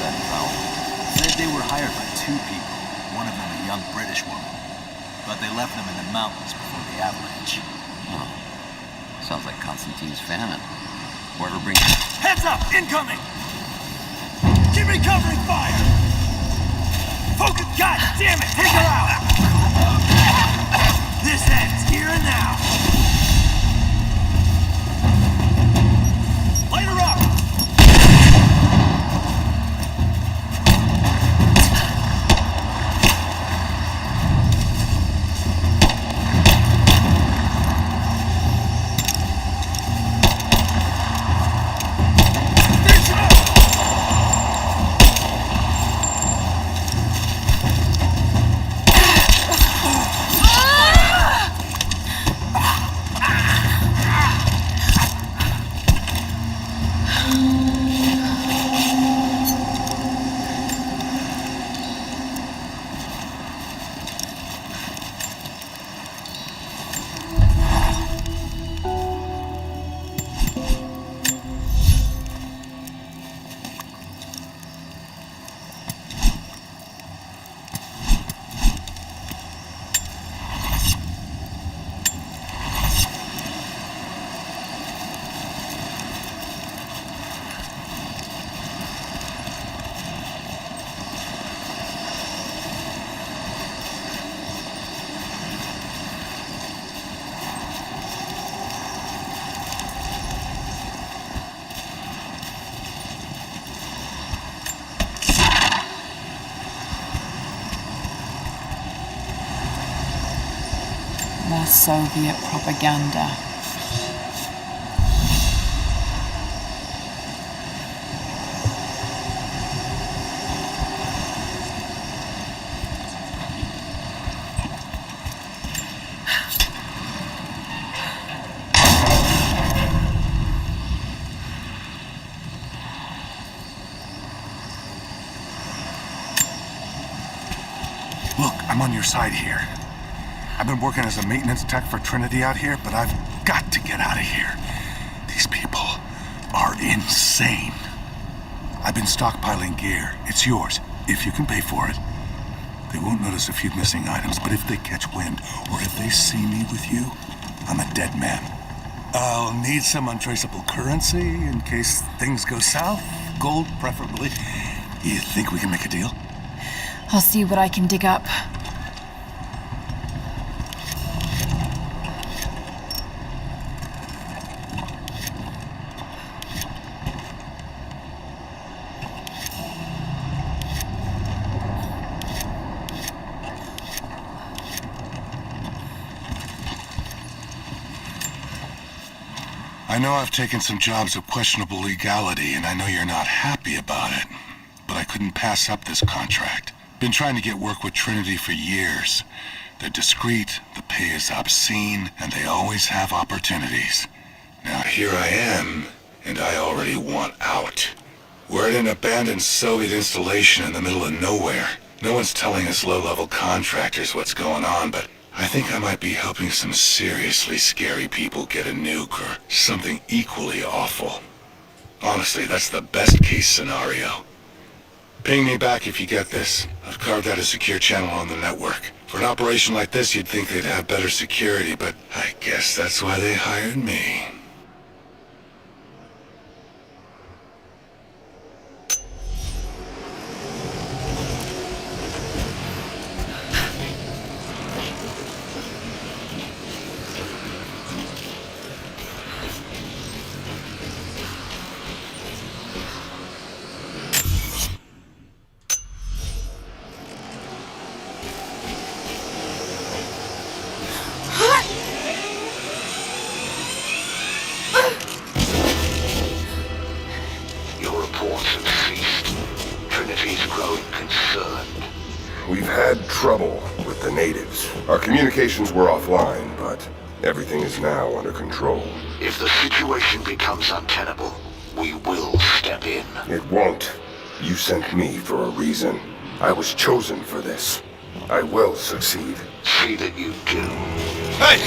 said, Powell? Said they were hired by two people, one of them a young British woman. But they left them in the mountains before the avalanche. Oh. Sounds like Constantine's famine. Whoever brings... Heads up! Incoming! Give me covering fire! Focus! God damn it! Take her out! This ends here and now! Light her up! More Soviet propaganda. Look, I'm on your side here. I've been working as a maintenance tech for Trinity out here, but I've got to get out of here. These people are insane. I've been stockpiling gear. It's yours, if you can pay for it. They won't notice a few missing items, but if they catch wind, or if they see me with you, I'm a dead man. I'll need some untraceable currency in case things go south. Gold, preferably. You think we can make a deal? I'll see what I can dig up. I know I've taken some jobs of questionable legality, and I know you're not happy about it, but I couldn't pass up this contract. Been trying to get work with Trinity for years. They're discreet, the pay is obscene, and they always have opportunities. Now here I am, and I already want out. We're at an abandoned Soviet installation in the middle of nowhere. No one's telling us low-level contractors what's going on, but I think I might be helping some seriously scary people get a nuke or something equally awful. Honestly, that's the best-case scenario. Ping me back if you get this. I've carved out a secure channel on the network. For an operation like this, you'd think they'd have better security, but I guess that's why they hired me. We've had trouble with the natives. Our communications were offline, but everything is now under control. If the situation becomes untenable, we will step in. It won't. You sent me for a reason. I was chosen for this. I will succeed. See that you do. Hey!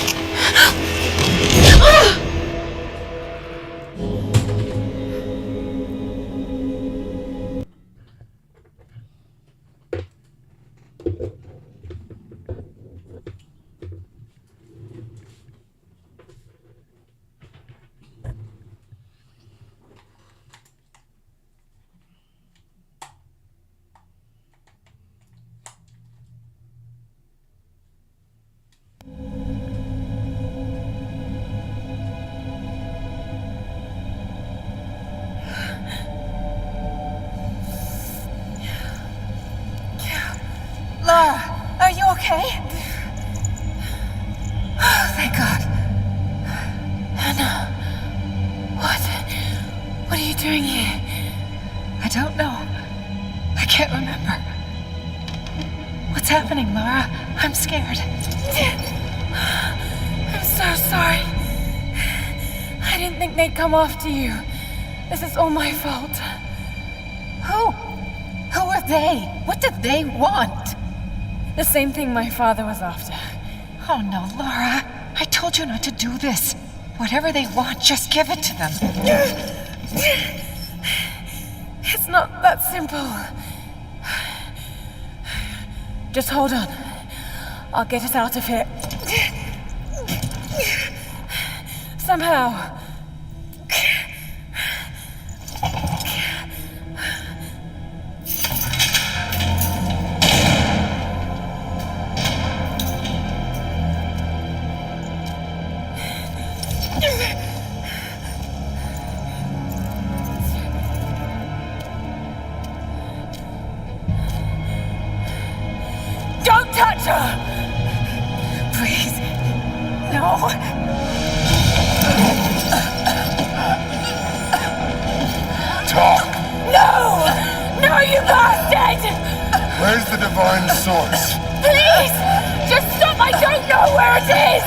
you doing here? I don't know. I can't remember. What's happening, Lara? I'm scared. I'm so sorry. I didn't think they'd come after you. This is all my fault. Who? Who are they? What did they want? The same thing my father was after. Oh no, Lara. I told you not to do this. Whatever they want, just give it to them. It's not that simple. Just hold on. I'll get us out of here. Somehow. Don't touch her! Please. No. Talk! No! No, you bastard! Where's the divine source? Please! Just stop! I don't know where it is!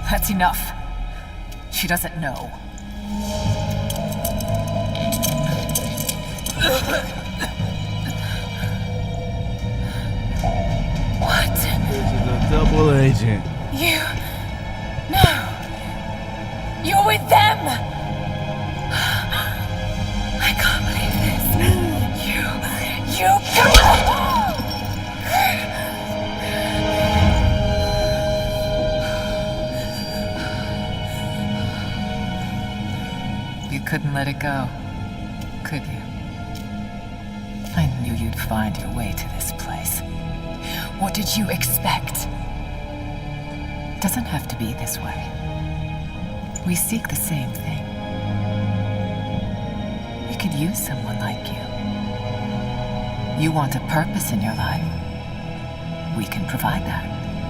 That's enough. She doesn't know. What? This is a double agent. You... No. You're with them! I can't believe this. You... Come on! You couldn't let it go, could you? I knew you'd find your way to this place. What did you expect? It doesn't have to be this way. We seek the same thing. We could use someone like you. You want a purpose in your life. We can provide that.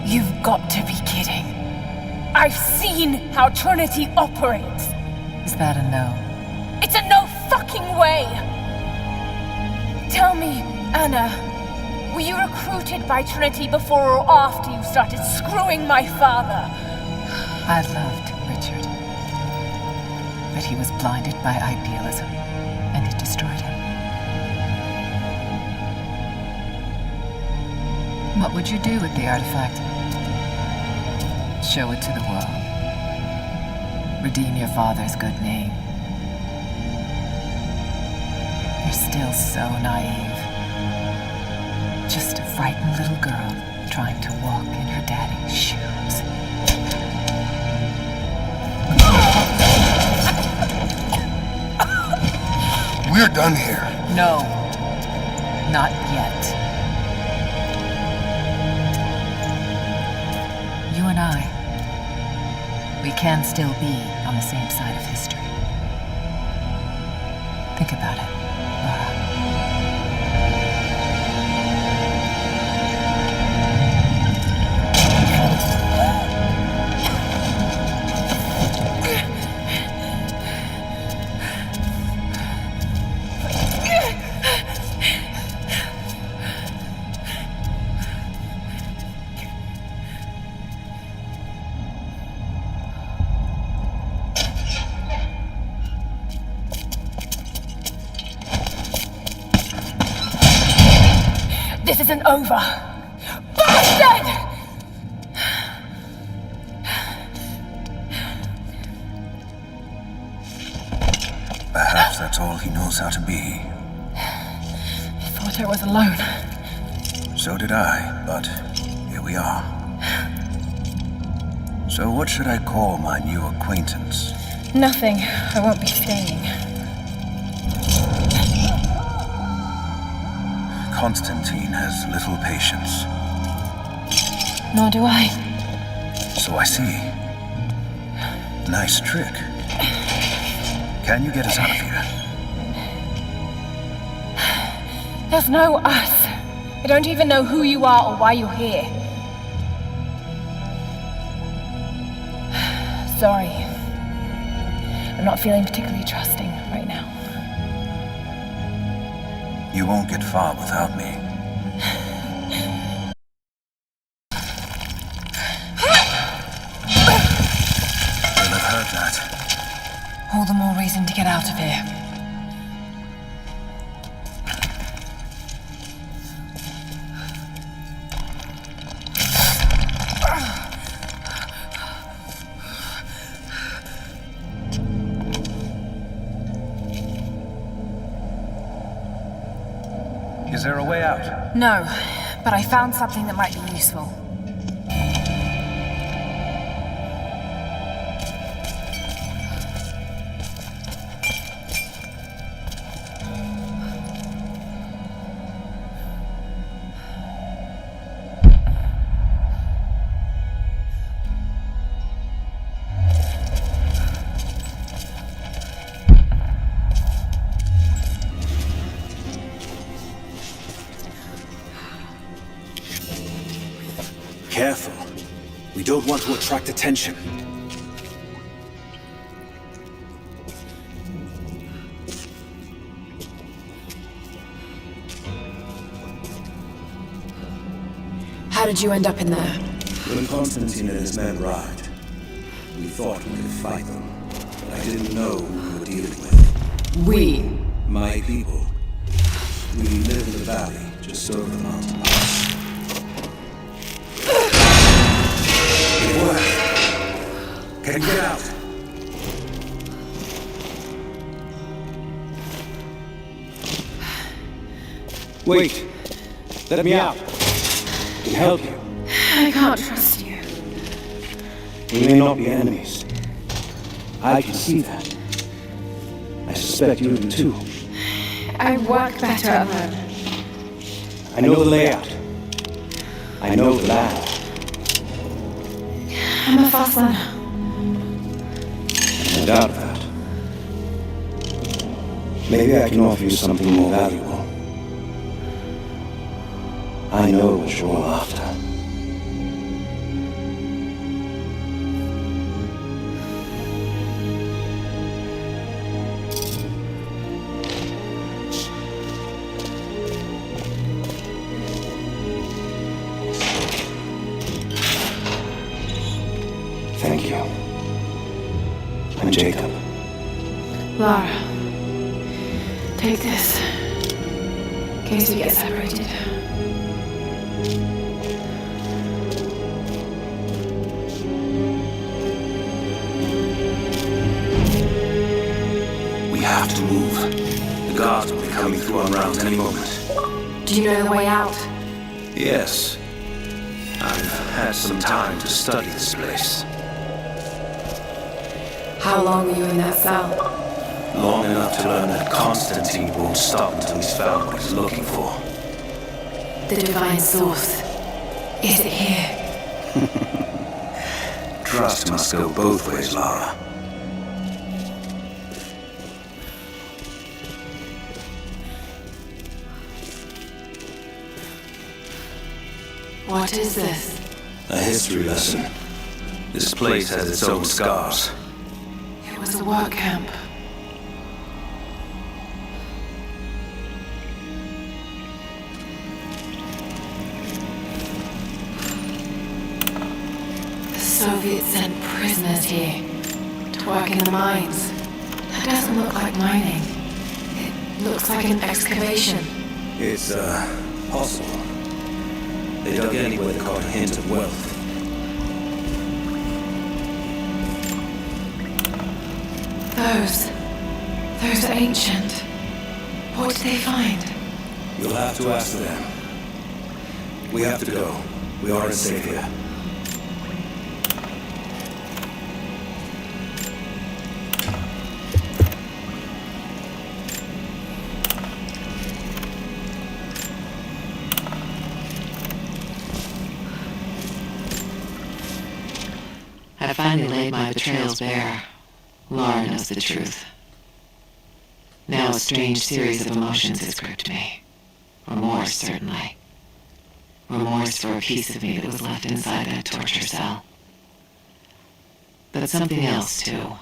You've got to be kidding. I've seen how Trinity operates. Is that a no? It's a no fucking way! Tell me, Anna, were you recruited by Trinity before or after you started screwing my father? I loved Richard. But he was blinded by idealism, and it destroyed him. What would you do with the artifact? Show it to the world. Redeem your father's good name. You're still so naive. Just a frightened little girl trying to walk in her daddy's shoes. We're done here. No, not yet. You and I, we can still be on the same side of history. Think about it, Lara. This isn't over. Bastard! Perhaps that's all he knows how to be. I thought I was alone. So did I, but here we are. So what should I call my new acquaintance? Nothing. I won't be staying. Constantine has little patience. Nor do I. So I see. Nice trick. Can you get us out of here? There's no us. I don't even know who you are or why you're here. Sorry. I'm not feeling particularly trusting right now. You won't get far without me. You'll have heard that. All the more reason to get out of here. Is there a way out? No, but I found something that might be useful. Careful. We don't want to attract attention. How did you end up in there? When Constantine and his men arrived, we thought we could fight them, but I didn't know who we were dealing with. We? My people. We live in the valley, just over the mountain pass. It worked. Can you get out? Wait. Let me out. I can help you. I can't trust you. We may not be enemies. I can see that. I suspect you do too. I work better alone. I know the layout. I know the land. I'm a fast learner. No doubt of that. Maybe I can offer you something more valuable. I know what you're all after. Thank you. I'm Jacob. Lara, take this. In case we get separated. We have to move. The guards will be coming through on rounds any moment. Do you know the way out? Yes. I've had some time to study this place. How long were you in that cell? Long enough to learn that Constantine won't stop until he's found what he's looking for. The divine source. Is it here? Trust must go both ways, Lara. What is this? A history lesson. This place has its own scars. It was a work camp. The Soviets sent prisoners here to work in the mines. That doesn't look like mining. It looks like an excavation. It's, possible. They dug anywhere they caught a hint of wealth. Those are ancient. What did they find? You'll have to ask them. We have to go. We aren't safe here. I finally laid my betrayals bare. Lara knows the truth. Now a strange series of emotions has gripped me. Remorse, certainly. remorse for a piece of me that was left inside that torture cell. But something else, too.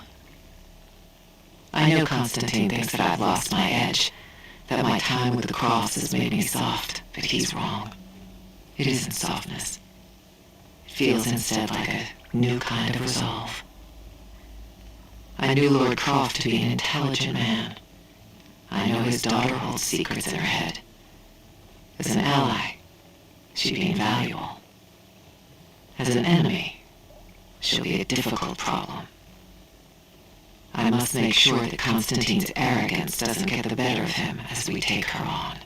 I know Constantine thinks that I've lost my edge, that my time with the cross has made me soft, but he's wrong. It isn't softness. It feels instead like a new kind of resolve. I knew Lord Croft to be an intelligent man. I know his daughter holds secrets in her head. As an ally, she'd be invaluable. As an enemy, she'll be a difficult problem. I must make sure that Constantine's arrogance doesn't get the better of him as we take her on.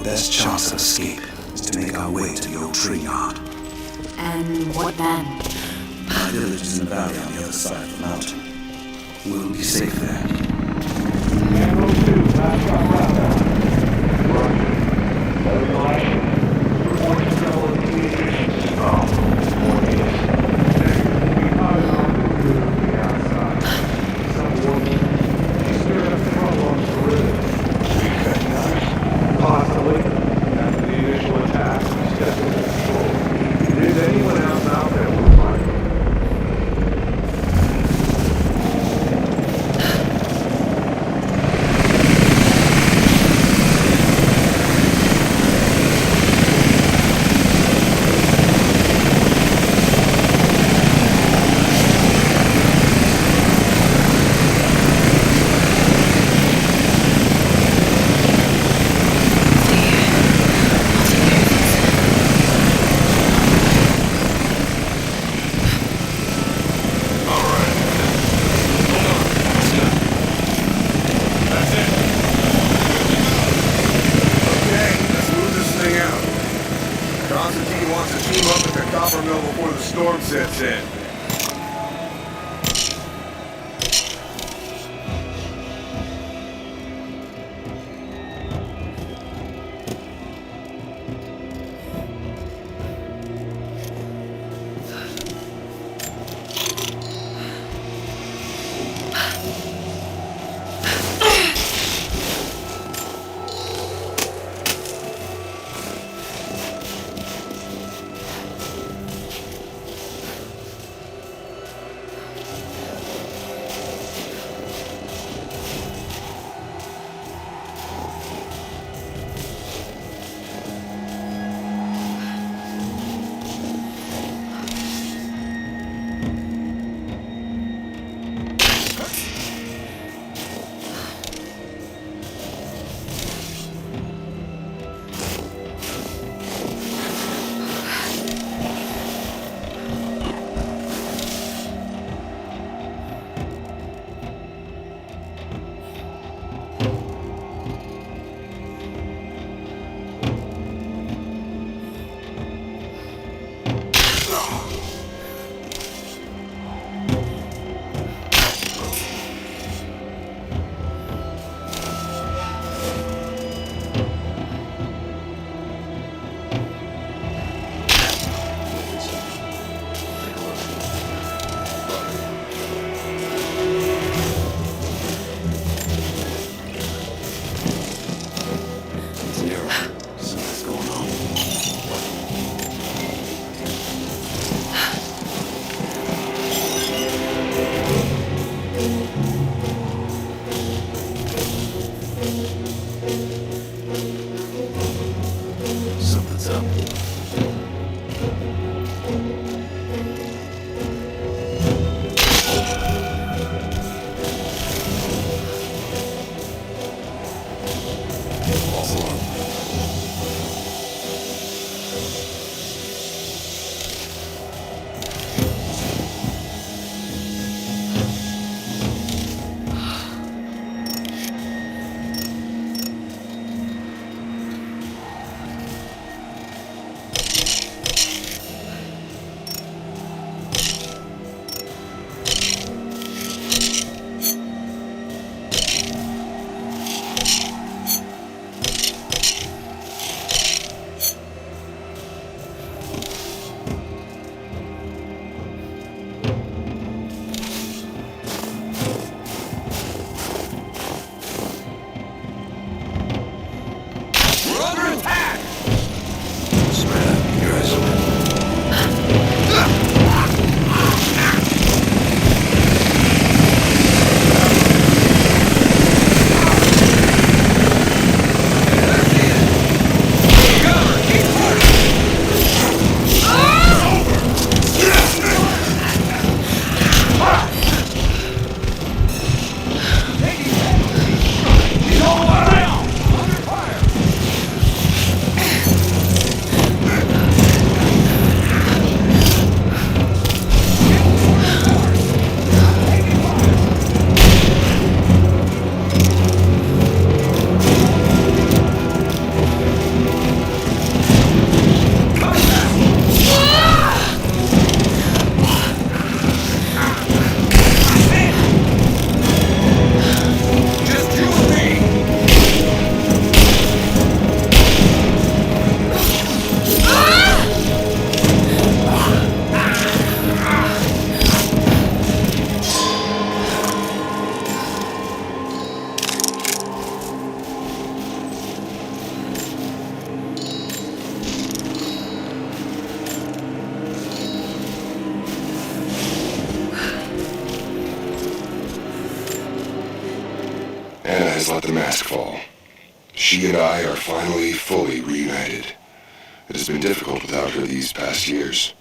Best chance of escape is to make our way to the old tree yard. And what then? My village is in the valley on the other side of the mountain. We'll be safe there. Constantine wants to team up at the copper mill before the storm sets in. has let the mask fall. She and I are finally fully reunited. It has been difficult without her these past years.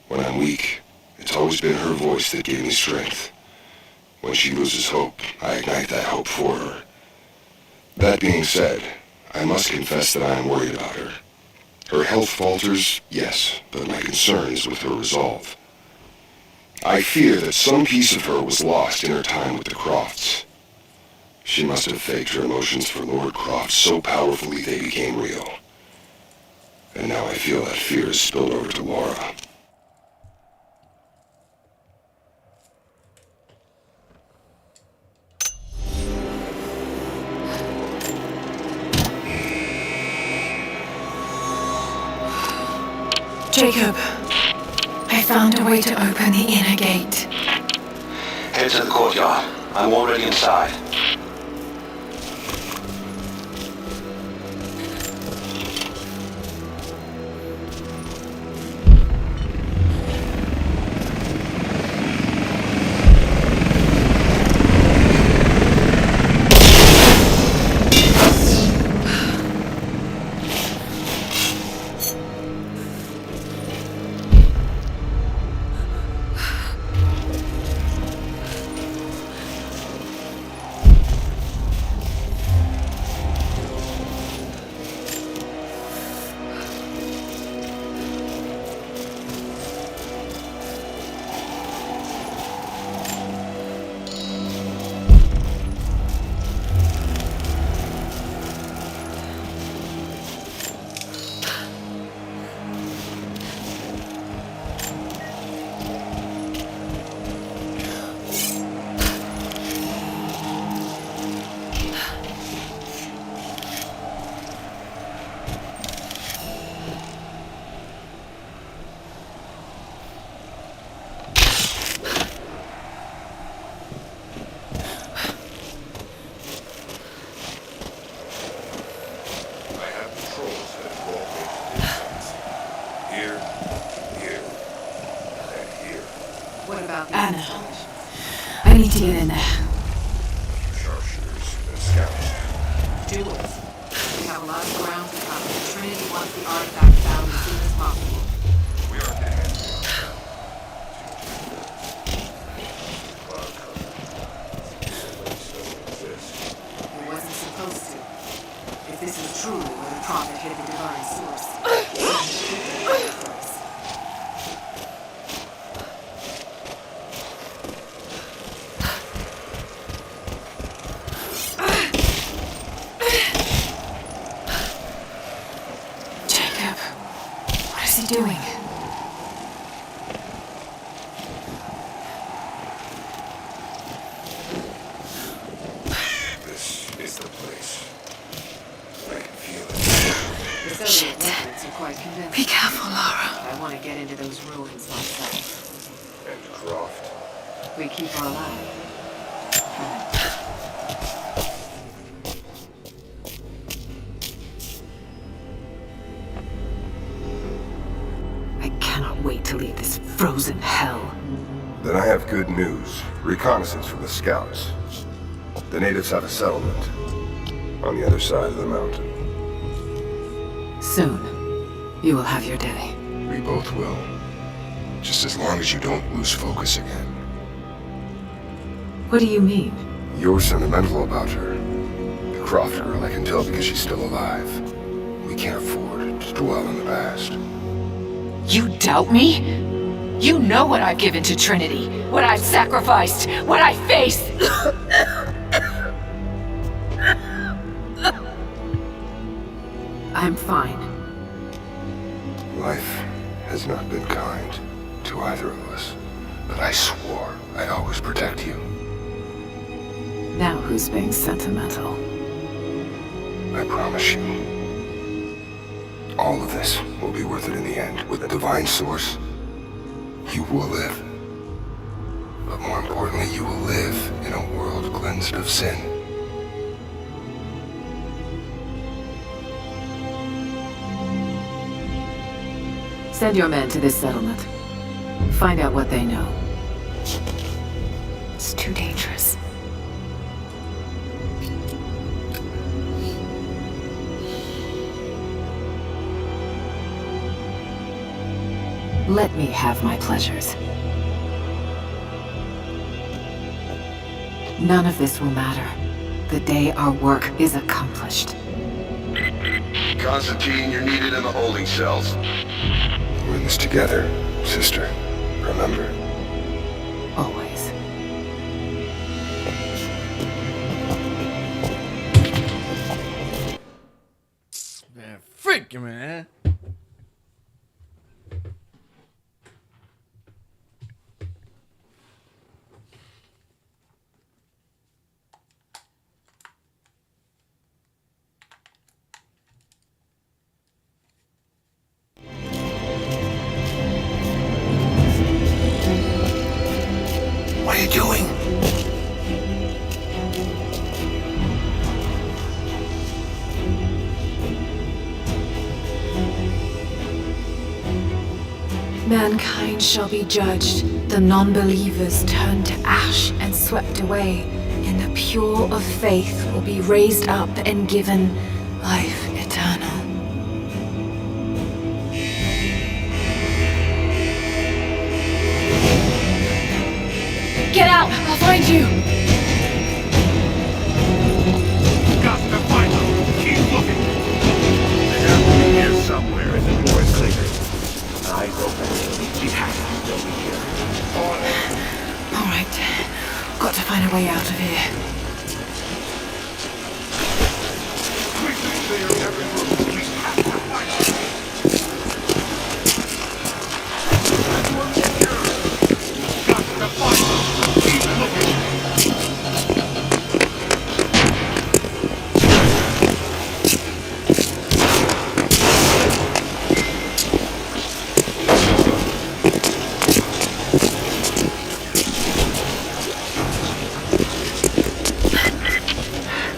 When I'm weak, it's always been her voice that gave me strength. When she loses hope, I ignite that hope for her. That being said, I must confess that I am worried about her. Her health falters, yes, but my concern is with her resolve. I fear that some piece of her was lost in her time with the Crofts. She must have faked her emotions for Lord Croft so powerfully they became real. And now I feel that fear has spilled over to Laura. Jacob, I found a way to open the inner gate. Head to the courtyard. I'm already inside. Anna, I need to get in there. Sharpshooters and scouts. Do it. We have a lot of ground to cover. Trinity wants the artifact found as soon as possible. We are getting it. It wasn't supposed to. If this is truly where the prophet hid the divine source. Jacob, what is he doing? This is the place. I can feel it. The cellular records are quite convincing. Be careful, Laura. I want to get into those ruins myself. And Croft. We keep her alive. I cannot wait to leave this frozen hell. Then I have good news. Reconnaissance from the scouts. The natives have a settlement on the other side of the mountain. Soon, you will have your day. We both will. Just as long as you don't lose focus again. What do you mean? You're sentimental about her. The Croft girl, I can tell because she's still alive. We can't afford to dwell on the past. You doubt me? You know what I've given to Trinity, what I've sacrificed, what I face. I'm fine. Life has not been kind to either of us, but I swore I'd always protect you. Now who's being sentimental? I promise you. All of this will be worth it in the end. With the divine source, you will live. But more importantly, you will live in a world cleansed of sin. Send your men to this settlement. Find out what they know. It's too dangerous. Let me have my pleasures. None of this will matter the day our work is accomplished. Constantine, you're needed in the holding cells. We're in this together, sister. Remember? Always. Man, freak you, man. What are you doing? Mankind shall be judged, the non-believers turned to ash and swept away, and the pure of faith will be raised up and given life eternal. Get out! I'll find you! Got to find them. Keep looking. They have to be here somewhere, and the door is clear. Eyes open. Be happy. They'll be here. All right. Got to find a way out of here. Quickly clear every room. We have to find them. That one's secure. Got to find them. Keep looking.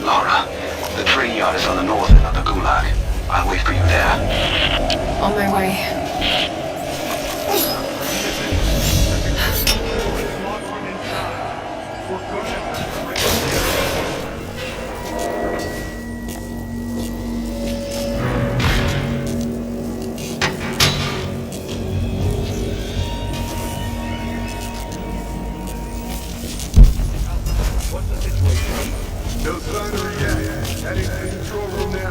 Lara, the train yard is on the north end of the Gulag. I'll wait for you there. On my way. What's the situation? No sign of react. Heading to the control room now.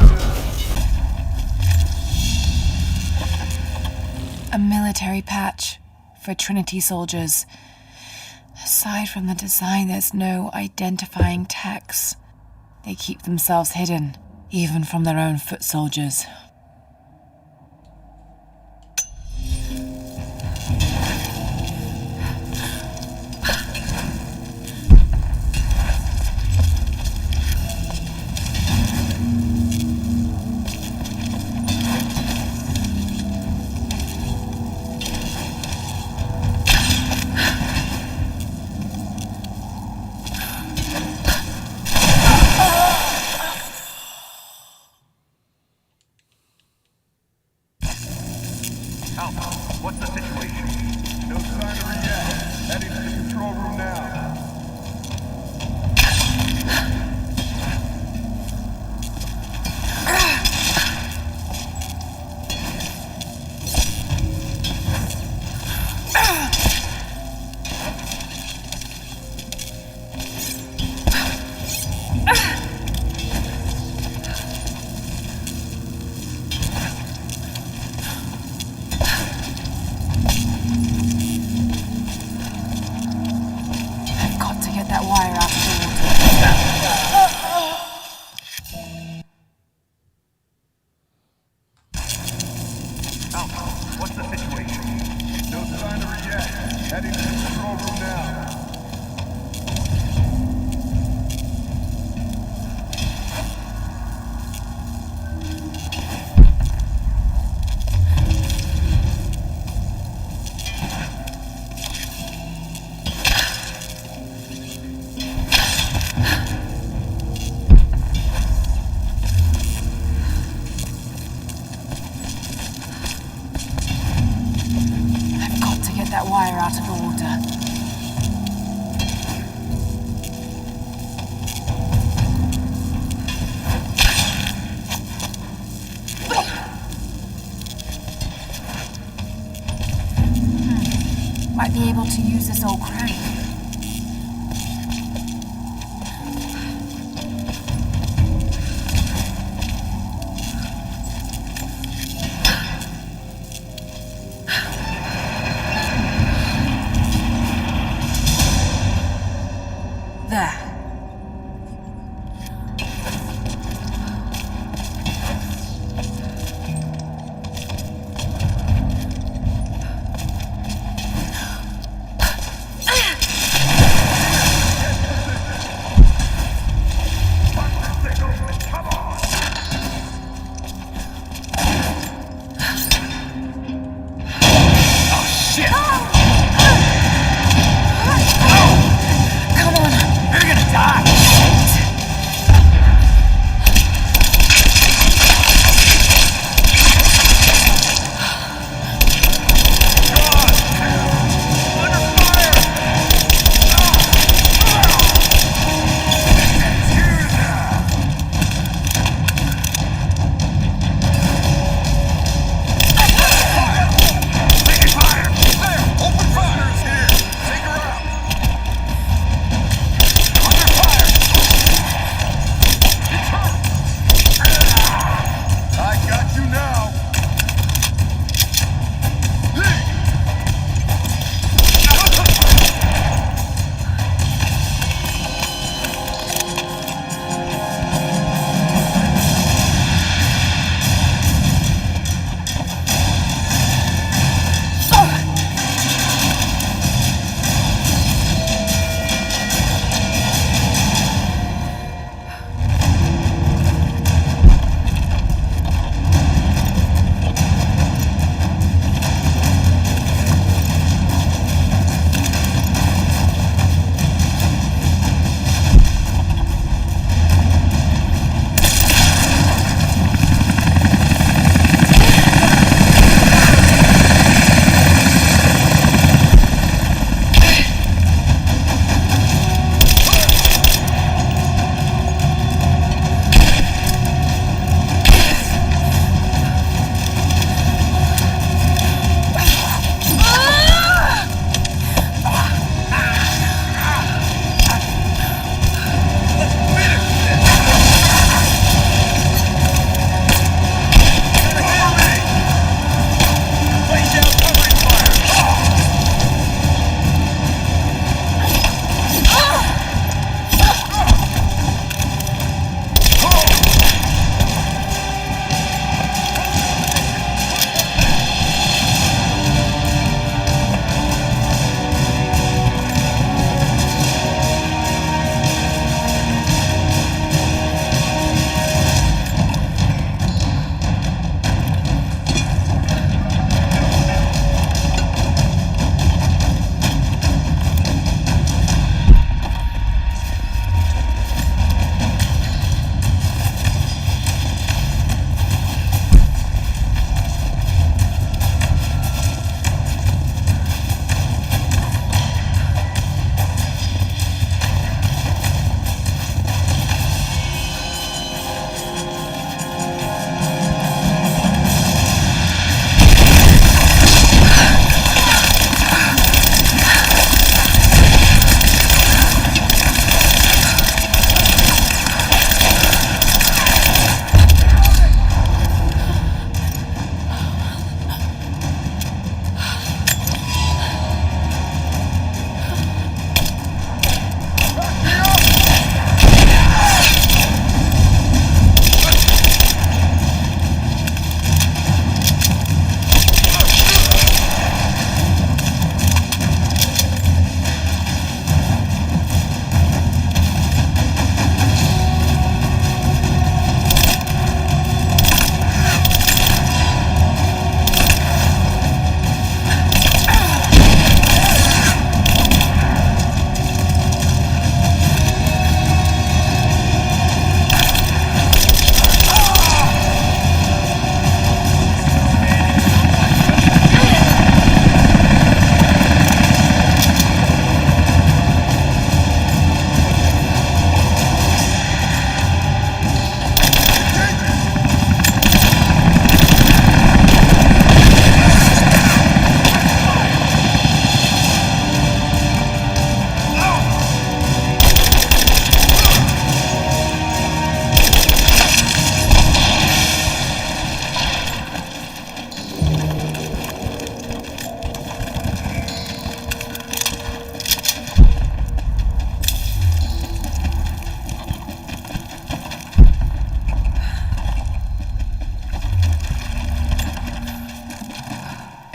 A military patch for Trinity soldiers. Aside from the design, there's no identifying text. They keep themselves hidden, even from their own foot soldiers. able to use this old crank. There.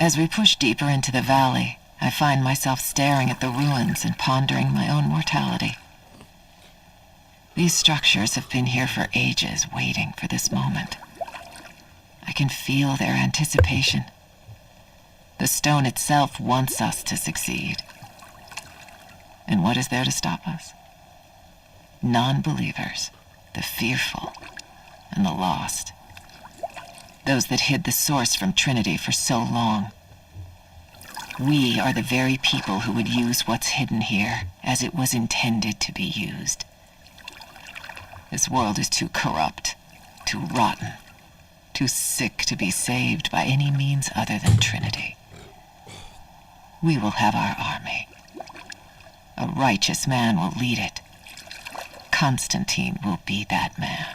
As we push deeper into the valley, I find myself staring at the ruins and pondering my own mortality. These structures have been here for ages, waiting for this moment. I can feel their anticipation. The stone itself wants us to succeed. And what is there to stop us? Non-believers, the fearful, and the lost. Those that hid the source from Trinity for so long. We are the very people who would use what's hidden here as it was intended to be used. This world is too corrupt, too rotten, too sick to be saved by any means other than Trinity. We will have our army. A righteous man will lead it. Constantine will be that man.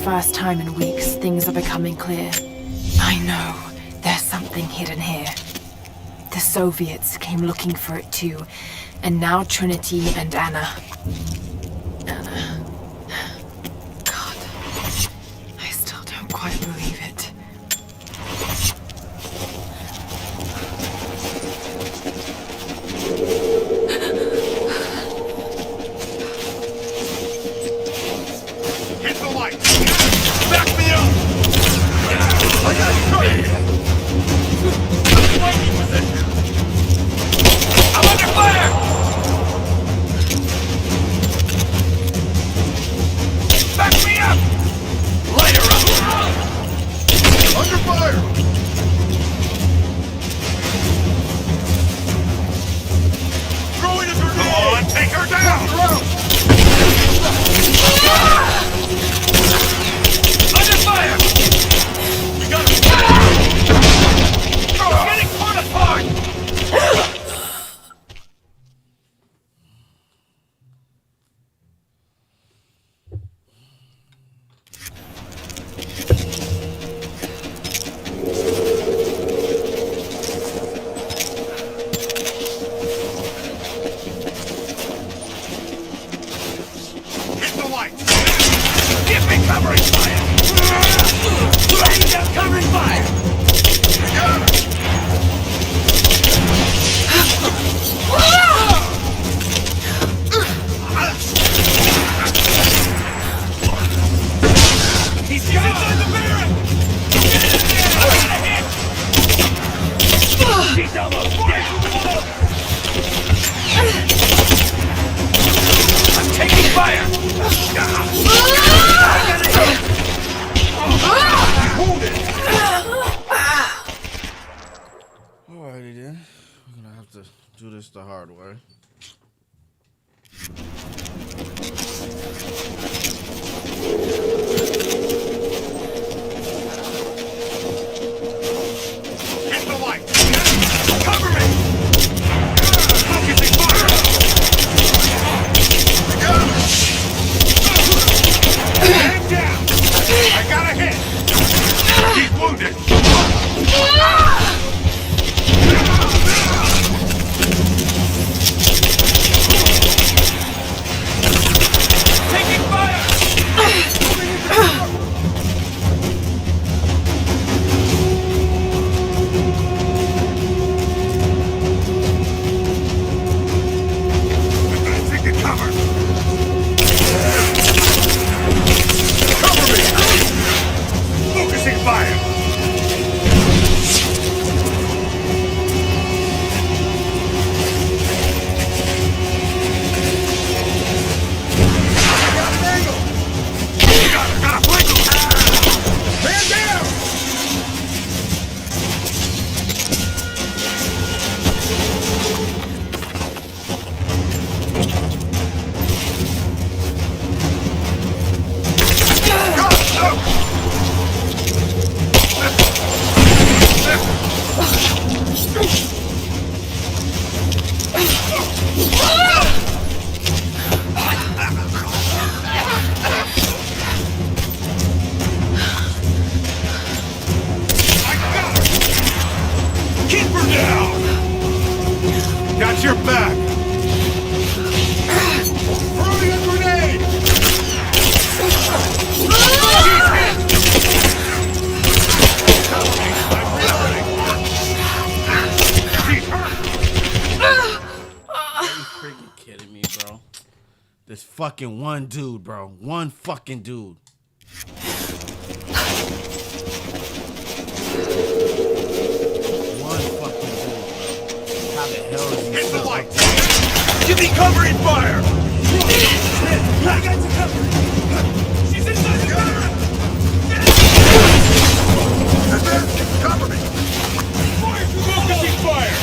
First time in weeks, things are becoming clear. I know there's something hidden here. The Soviets came looking for it too, and now Trinity and Anna. Anna. God, I still don't quite believe it. Hit the light! Back me up! I got you! I'm under fire! Back me up! Light her up! Under fire! Throwing a grenade! Come on, take her down! Under fire! We got him! We're getting torn apart! Hit the light! Give me covering fire! Laying down covering fire! He's inside the barrack! He's almost dead! I'm taking fire! Alrighty then. We're gonna have to do this the hard way. Hit the light! Cover me! Focusing fire! Stand down! I got a hit! He's wounded! your back! Throwing a grenade! She's hit! I'm reloading! She's hurt! Are you freaking kidding me, bro? This fucking one dude, bro. One fucking dude. One fucking dude, bro. How the hell is he Hit the still light! up there? Give me cover and fire! I got you covered! She's inside the car! Cover me! Fire! Focusing fire!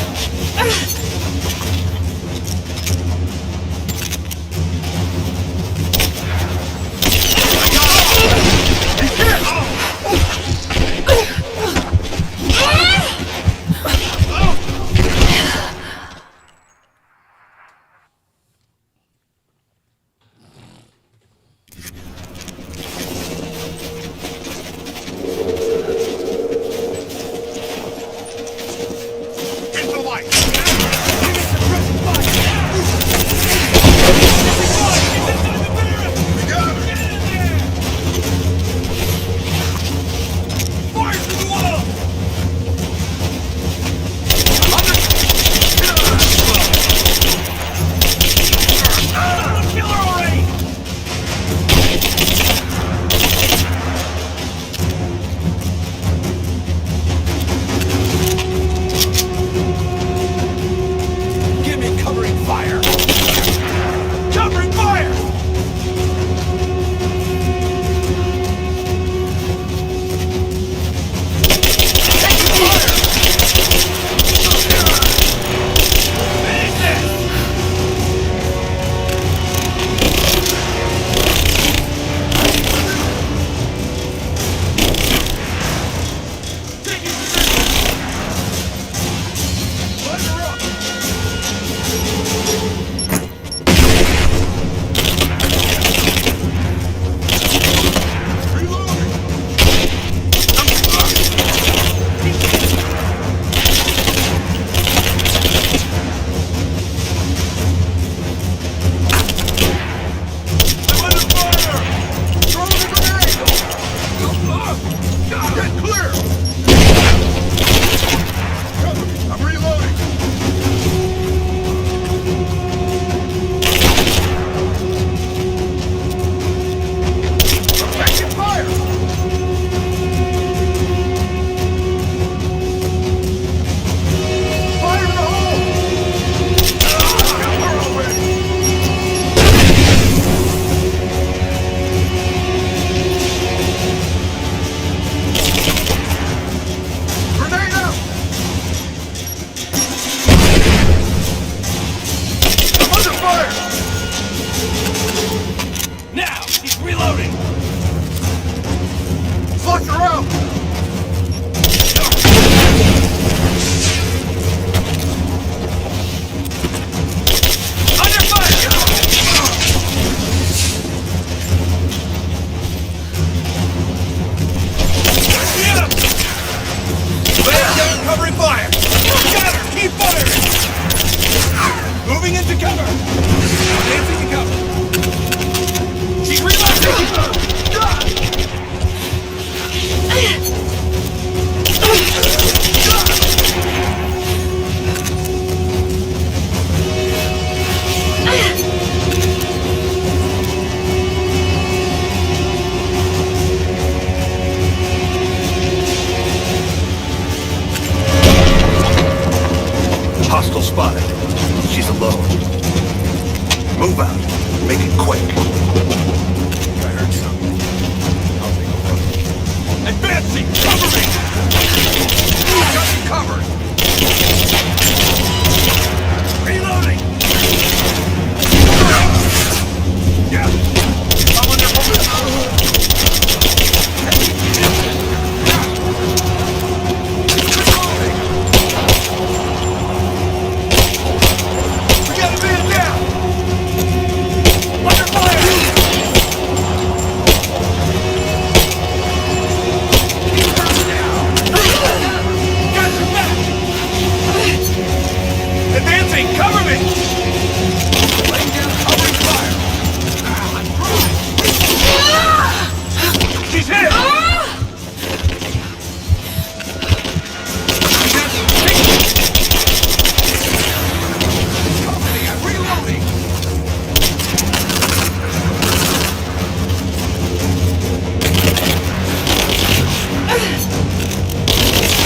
Cover me! Laying down covering fire! She's hit! Cover me, I'm reloading!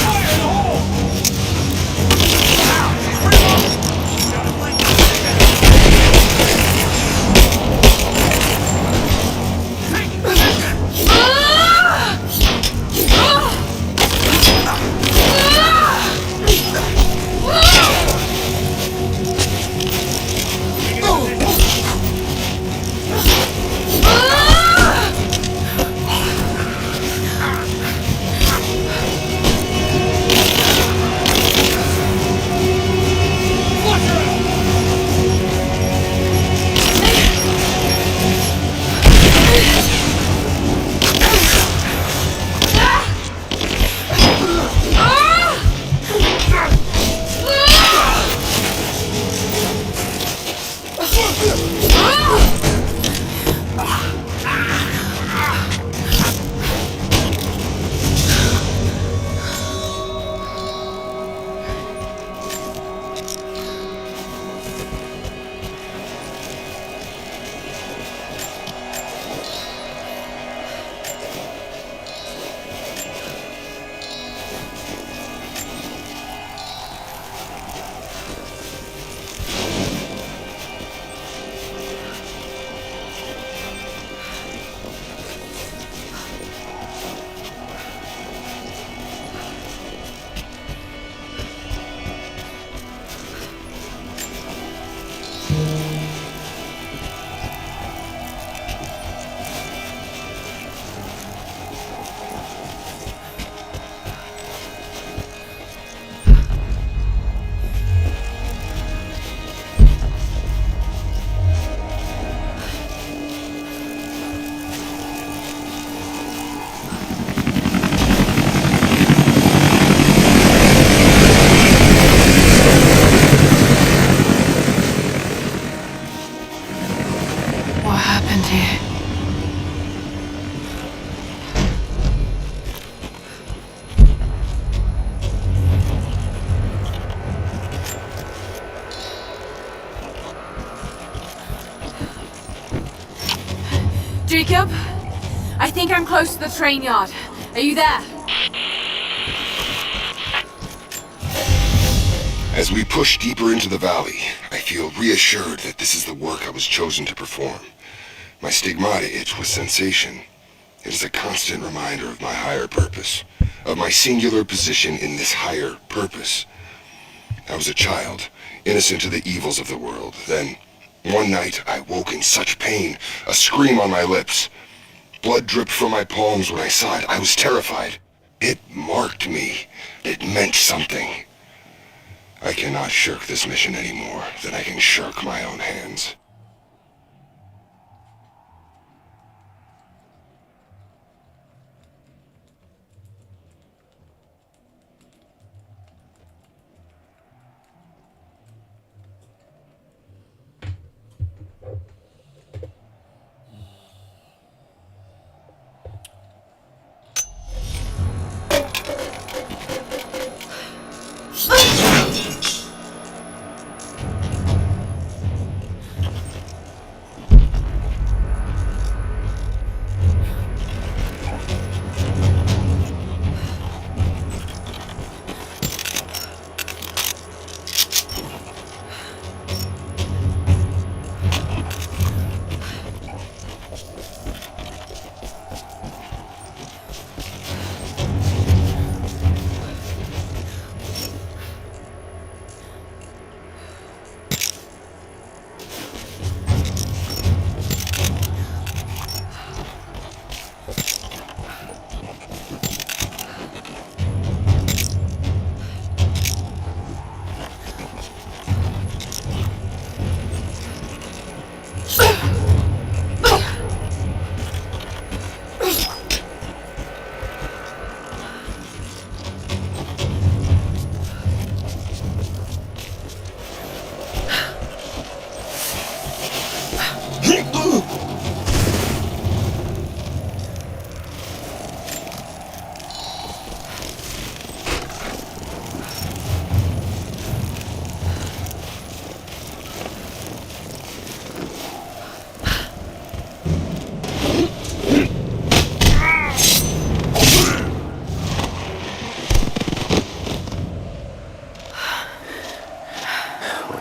Fire in the hole! Ow, she's reloading! Got a flank. Take position! What happened here? Jacob, I think I'm close to the train yard. Are you there? As we push deeper into the valley, I feel reassured that this is the work I was chosen to perform. My stigmata itch with sensation. It is a constant reminder of my higher purpose, of my singular position in this higher purpose. I was a child, innocent to the evils of the world. Then, one night, I woke in such pain, a scream on my lips. Blood dripped from my palms when I saw it. I was terrified. It marked me. It meant something. I cannot shirk this mission any more than I can shirk my own hands.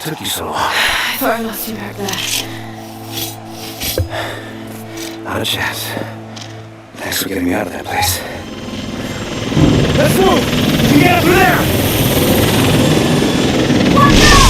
took you so long? I thought I lost you back there. Not a chance. Thanks for getting me out of that place. Let's move! You get up there! Watch out!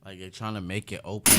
Like they're trying to make it open.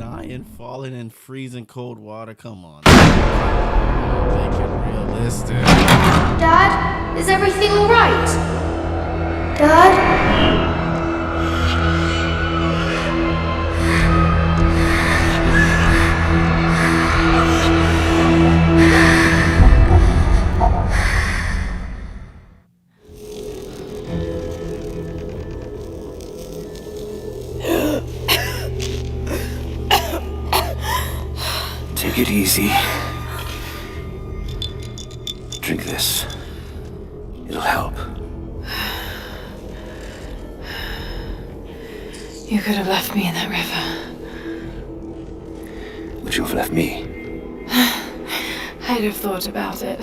dying, falling in freezing cold water. Come on. Make it realistic. Dad, is everything alright? Dad? Take it easy. Drink this. It'll help. You could have left me in that river. Would you have left me? I'd have thought about it.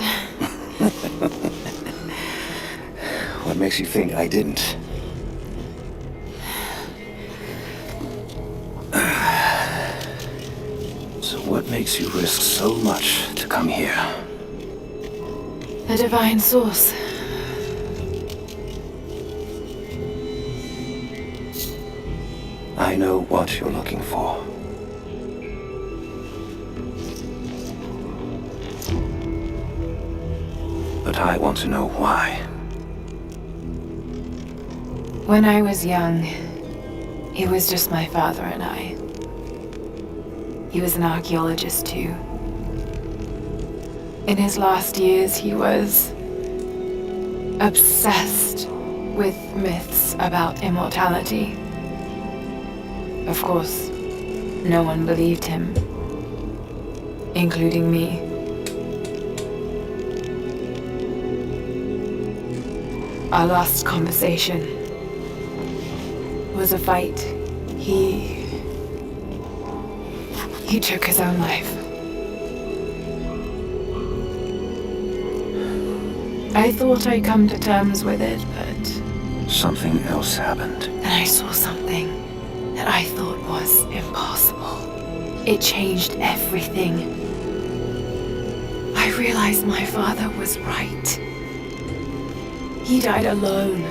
What makes you think I didn't? So what makes you risk so much to come here? The divine source. I know what you're looking for. But I want to know why. When I was young, it was just my father and I. He was an archaeologist too. In his last years, he was obsessed with myths about immortality. Of course, no one believed him, including me. Our last conversation was a fight. He took his own life. I thought I'd come to terms with it, but something else happened. then I saw something that I thought was impossible. It changed everything. I realized my father was right. He died alone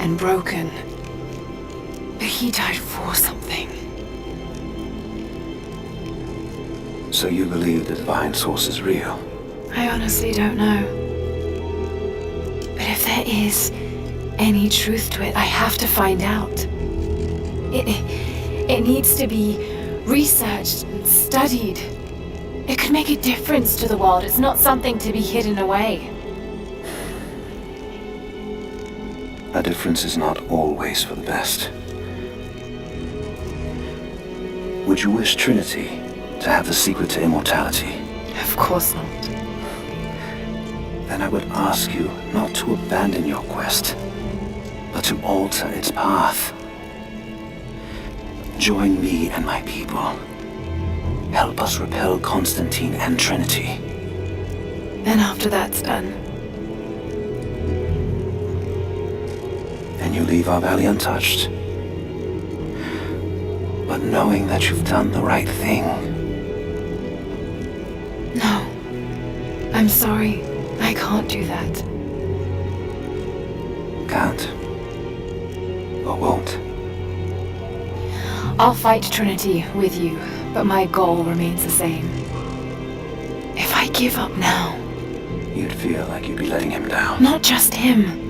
and broken, but he died for something. So you believe the divine source is real? I honestly don't know. But if there is any truth to it, I have to find out. It needs to be researched and studied. It could make a difference to the world. It's not something to be hidden away. A difference is not always for the best. Would you wish Trinity to have the secret to immortality? Of course not. Then I would ask you not to abandon your quest, but to alter its path. Join me and my people. Help us repel Constantine and Trinity. Then after that's done, and you leave our valley untouched. But knowing that you've done the right thing. no. I'm sorry. I can't do that. Can't. Or won't. I'll fight Trinity with you, but my goal remains the same. If I give up now... You'd feel like you'd be letting him down. Not just him.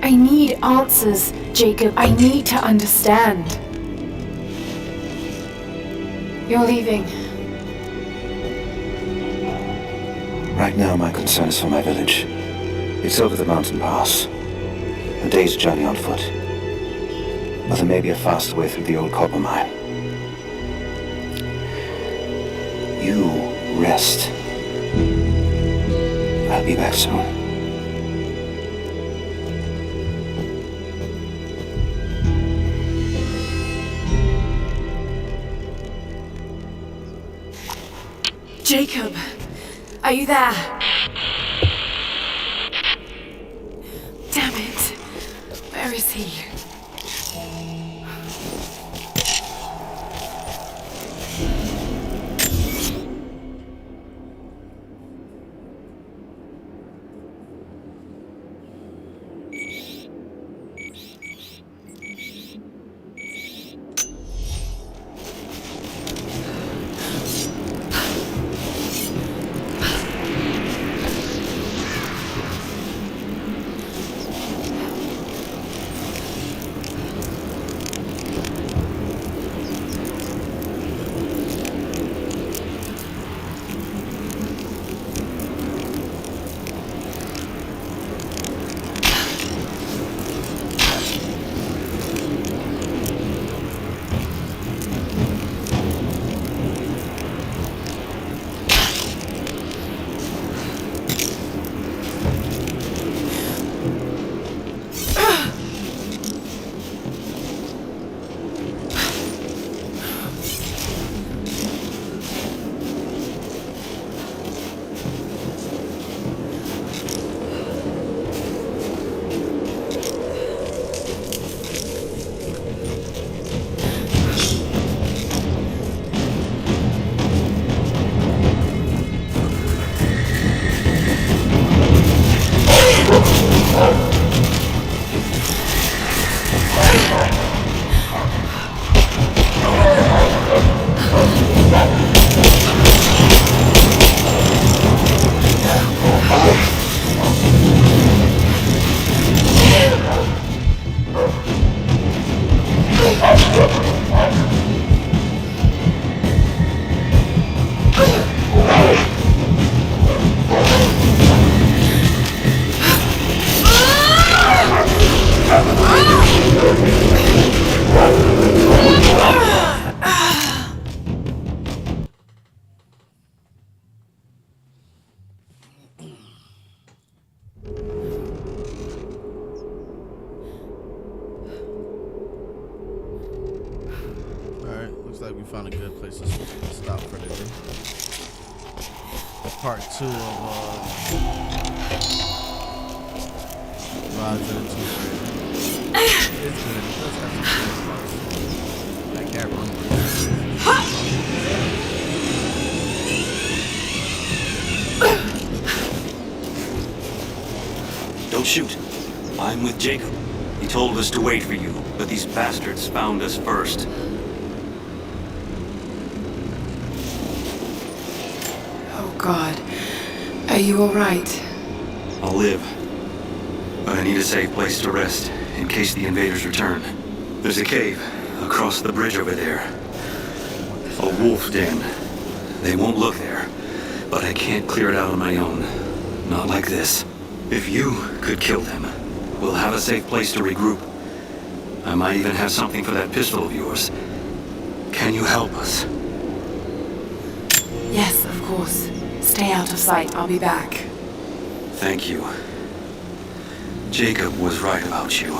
I need answers, Jacob. I need to understand. You're leaving. Right now, my concern is for my village. It's over the mountain pass. A day's journey on foot. But there may be a faster way through the old copper mine. You rest. I'll be back soon. Jacob, are you there? Damn it. Where is he? found a good place to stop for the day. Part 2 of Rise of the Tomb Raider. It's good. It does have some good parts. That cat runs Don't shoot. I'm with Jacob. He told us to wait for you, but these bastards found us first. Oh, God. Are you all right? I'll live. But I need a safe place to rest, in case the invaders return. There's a cave across the bridge over there. A wolf den. They won't look there, but I can't clear it out on my own. Not like this. If you could kill them, we'll have a safe place to regroup. I might even have something for that pistol of yours. Can you help us? Yes, of course. Stay out of sight. I'll be back. Thank you. Jacob was right about you.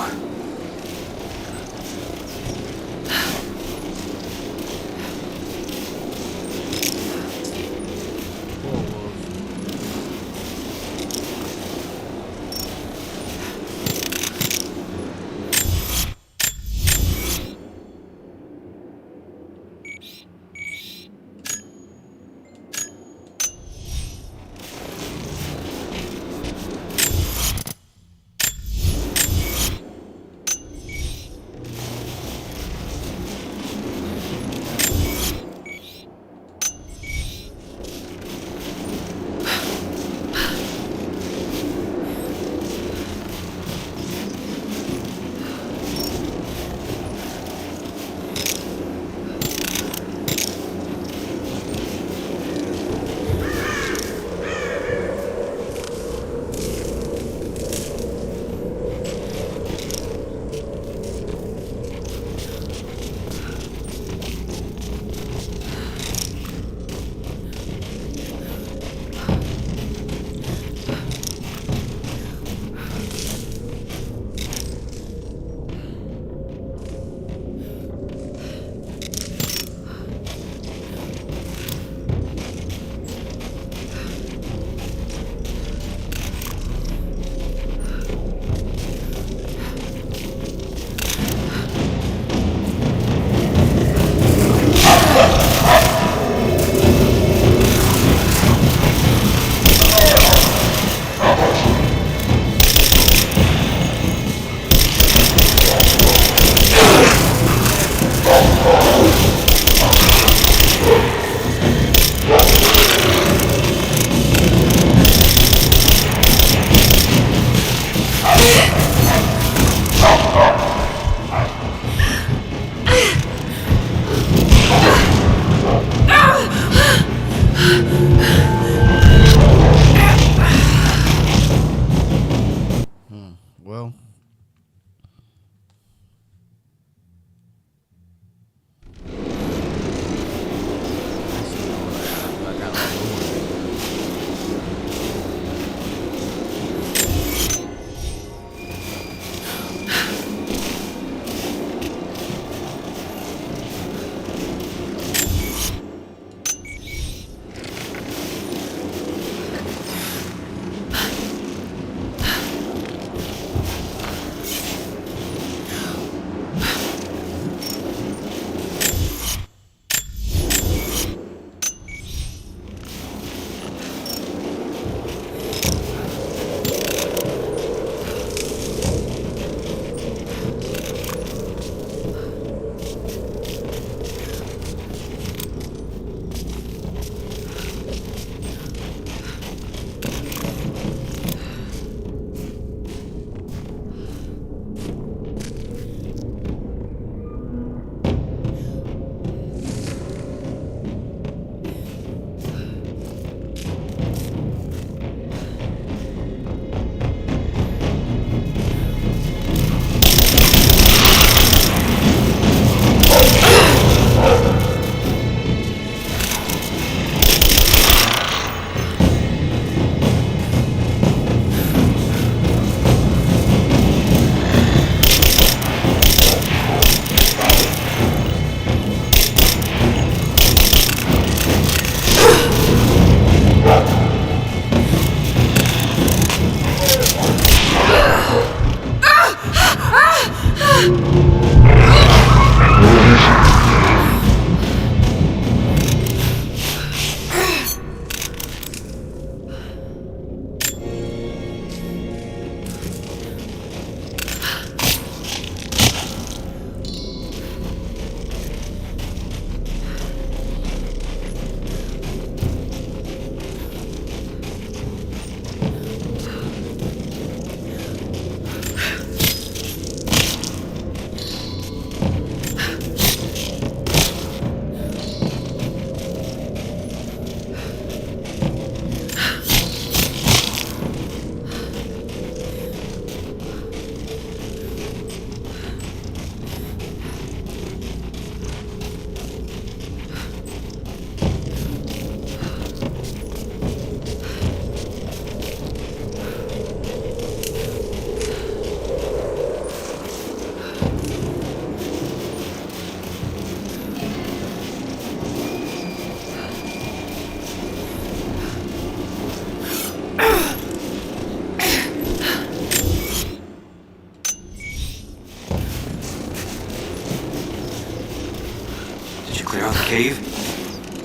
cave?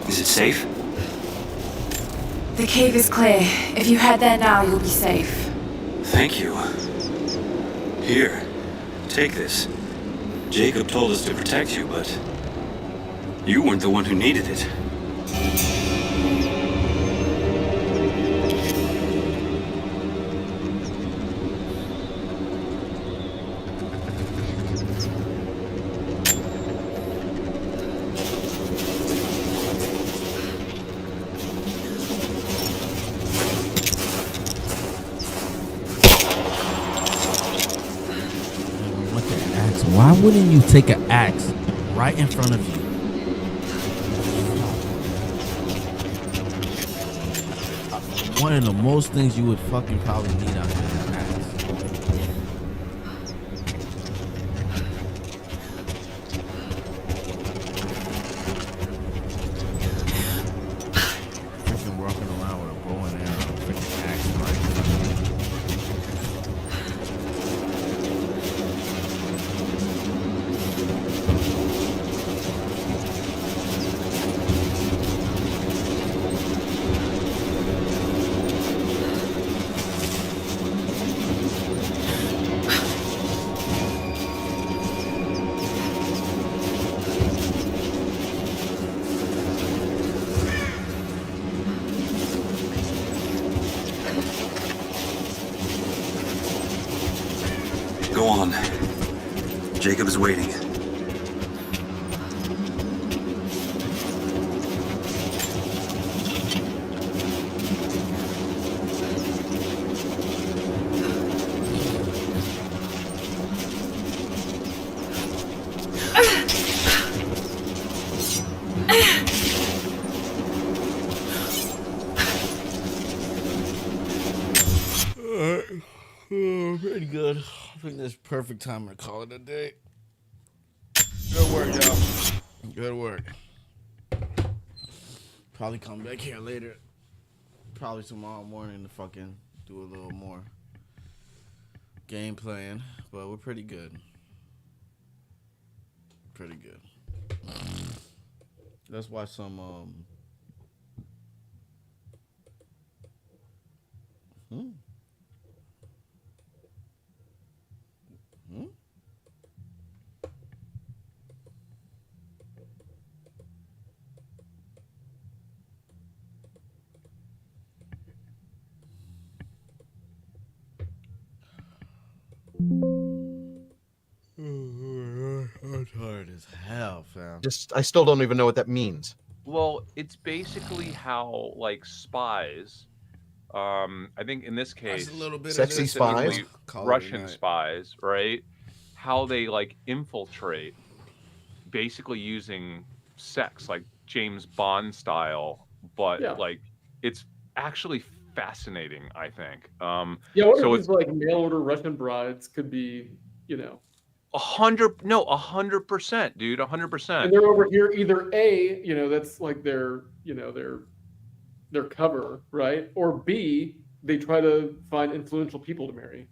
Is it safe? The cave is clear. If you head there now, you'll be safe. Thank you. Here, take this. Jacob told us to protect you, but you weren't the one who needed it. Why wouldn't you take an axe right in front of you? One of the most things you would fucking probably need out there is an axe. Freaking walking around with a bow and arrow, freaking axe right in front of you. Go on. Jacob is waiting. Pretty good. I think that's perfect time to call it a day. Good work, y'all. Good work. Probably come back here later. Probably tomorrow morning to fucking do a little more game playing. But we're pretty good. Pretty good. Let's watch some I'm tired as hell, fam. I still don't even know what that means. Well, it's basically how like spies. I think in this case, a little bit Sexy of spies? Russian spies, right? How they like infiltrate, basically using sex, like James Bond style, but like it's actually fascinating. I think. So it's like mail order Russian brides could be, 100%, dude, 100%. And they're over here either A, that's like their cover, right? Or B, they try to find influential people to marry.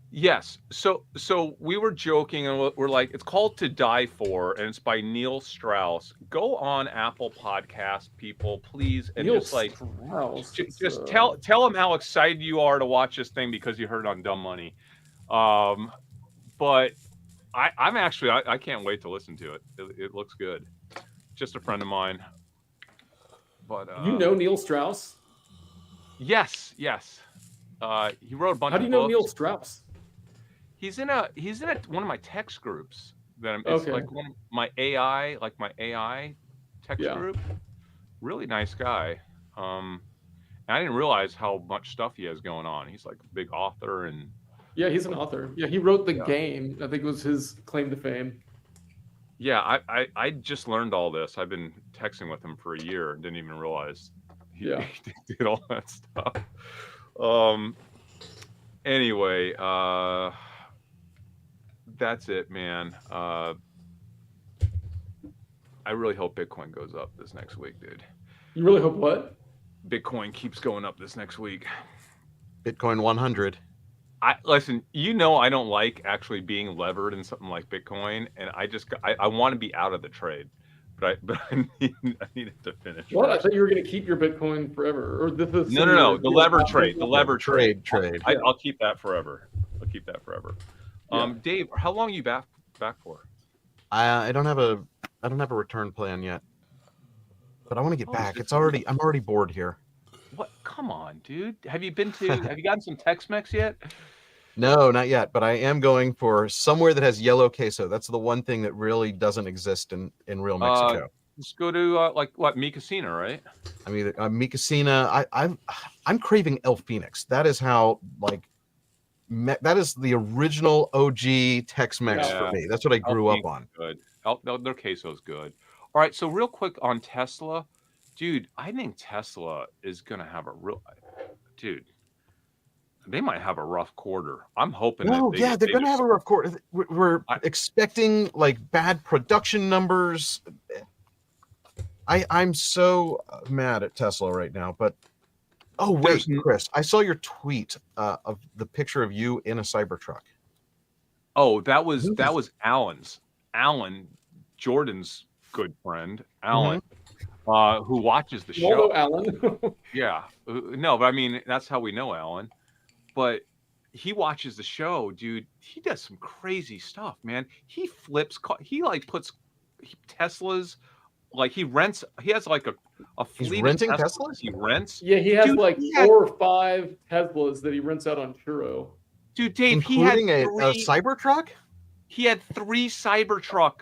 Yes. So we were joking and we're like, it's called To Die For, and it's by Neil Strauss. Go on Apple Podcast, people, please, and Neil just like Strauss, just tell them how excited you are to watch this thing because you heard it on Dumb Money. But I'm actually I can't wait to listen to it. It looks good. Just a friend of mine. But you know Neil Strauss? Yes. He wrote a bunch. How do you of know books. Neil Strauss? He's in one of my text groups that it's Okay. like one of my AI text group. Really nice guy. And I didn't realize how much stuff he has going on. He's like a big author and Yeah, he's an author. Yeah, he wrote The Game. I think it was his claim to fame. yeah, I just learned all this. I've been texting with him for a year and didn't even realize he did all that stuff. Anyway, that's it, man. I really hope Bitcoin goes up this next week, dude. You really hope what? Bitcoin keeps going up this next week. Bitcoin 100. Listen, I don't like actually being levered in something like Bitcoin, and I want to be out of the trade but I needed to finish. What? I first. thought you were going to keep your Bitcoin forever. Or this No. The lever trade. The lever trade. Trade. I'll keep that forever. Dave, how long are you back for? I don't have a return plan yet, but I want to get back. I'm already bored here. What? Come on, dude. Have you gotten some Tex-Mex yet? No, not yet, but I am going for somewhere that has yellow queso. That's the one thing that really doesn't exist in real Mexico. Let's go to Mi Casina, right? I mean, Mi Casina. I'm craving El Phoenix. That is how that is the original OG Tex-Mex for me. That's what I grew up on. Good. Their queso is good. All right, so real quick on Tesla, dude. I think Tesla is gonna have they might have a rough quarter. I'm hoping. They're gonna have a rough quarter. We're expecting bad production numbers. I'm so mad at Tesla right now. But wait, Chris, I saw your tweet of the picture of you in a Cybertruck. Oh, that was Alan's. Alan, Jordan's good friend, Alan, who watches the show. Hello, Alan. Yeah, no, but I mean that's how we know Alan. But he watches the show, dude. He does some crazy stuff, man. He flips. He puts Teslas. He rents. He has a fleet. He's renting of Teslas. He rents. Yeah, he has 4 or 5 Teslas that he rents out on Turo. Dude, Dave, including a Cybertruck. He had 3 Cybertruck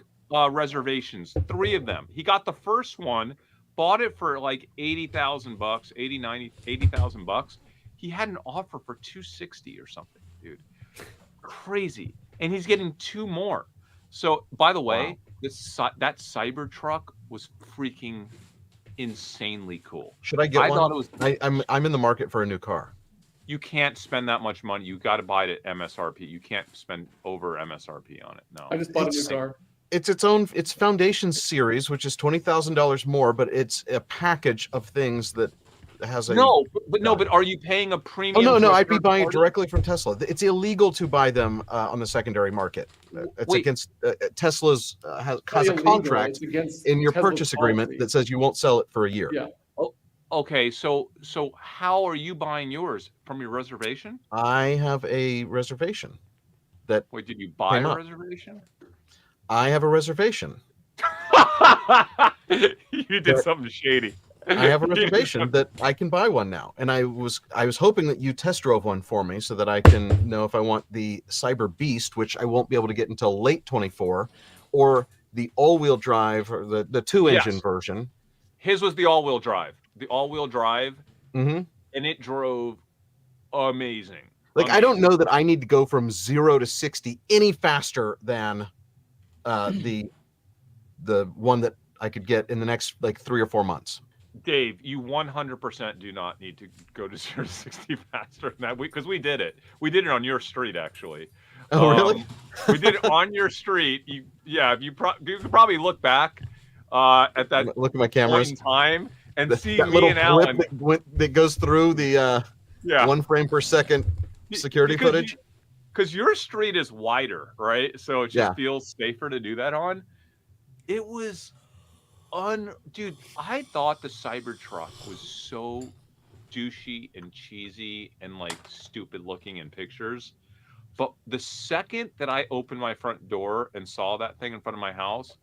reservations. 3 of them. He got the first one, bought it for $80,000, $80,000. He had an offer for $260 or something, dude. Crazy. And he's getting 2 more. So, by the way, that Cybertruck was freaking insanely cool. Should I get one? Thought it was. I'm in the market for a new car. You can't spend that much money. You got to buy it at MSRP. You can't spend over MSRP on it. No. I just bought a new car. It's Foundation Series, which is $20,000 more, but it's a package of things that has a but are you paying a premium? No, I'd be buying it directly from Tesla. It's illegal to buy them on the secondary market. It's against Tesla's has a contract in your purchase agreement that says you won't sell it for a year. Yeah. Oh, okay. So how are you buying yours? From your reservation? I have a reservation. Wait, did you buy a reservation? I have a reservation. You did something shady. I have a reservation that I can buy one now, and I was hoping that you test drove one for me so that I can know if I want the Cyber Beast, which I won't be able to get until late 24, or the all-wheel drive or the 2-engine version. His was the all-wheel drive. Mm-hmm. And it drove amazing. I don't know that I need to go from 0 to 60 any faster than the one that I could get in the next 3 or 4 months. Dave, you 100% do not need to go to 0 to 60 faster than that. Because we did it. We did it on your street, actually. Oh, really? We did it on your street. You could probably look back at that. Look at my cameras. In time and see that me and Alan. That goes through the 1 frame per second security footage. Because your street is wider, right? So it just feels safer to do that on. It was dude, I thought the Cybertruck was so douchey and cheesy and stupid looking in pictures. But the second that I opened my front door and saw that thing in front of my house,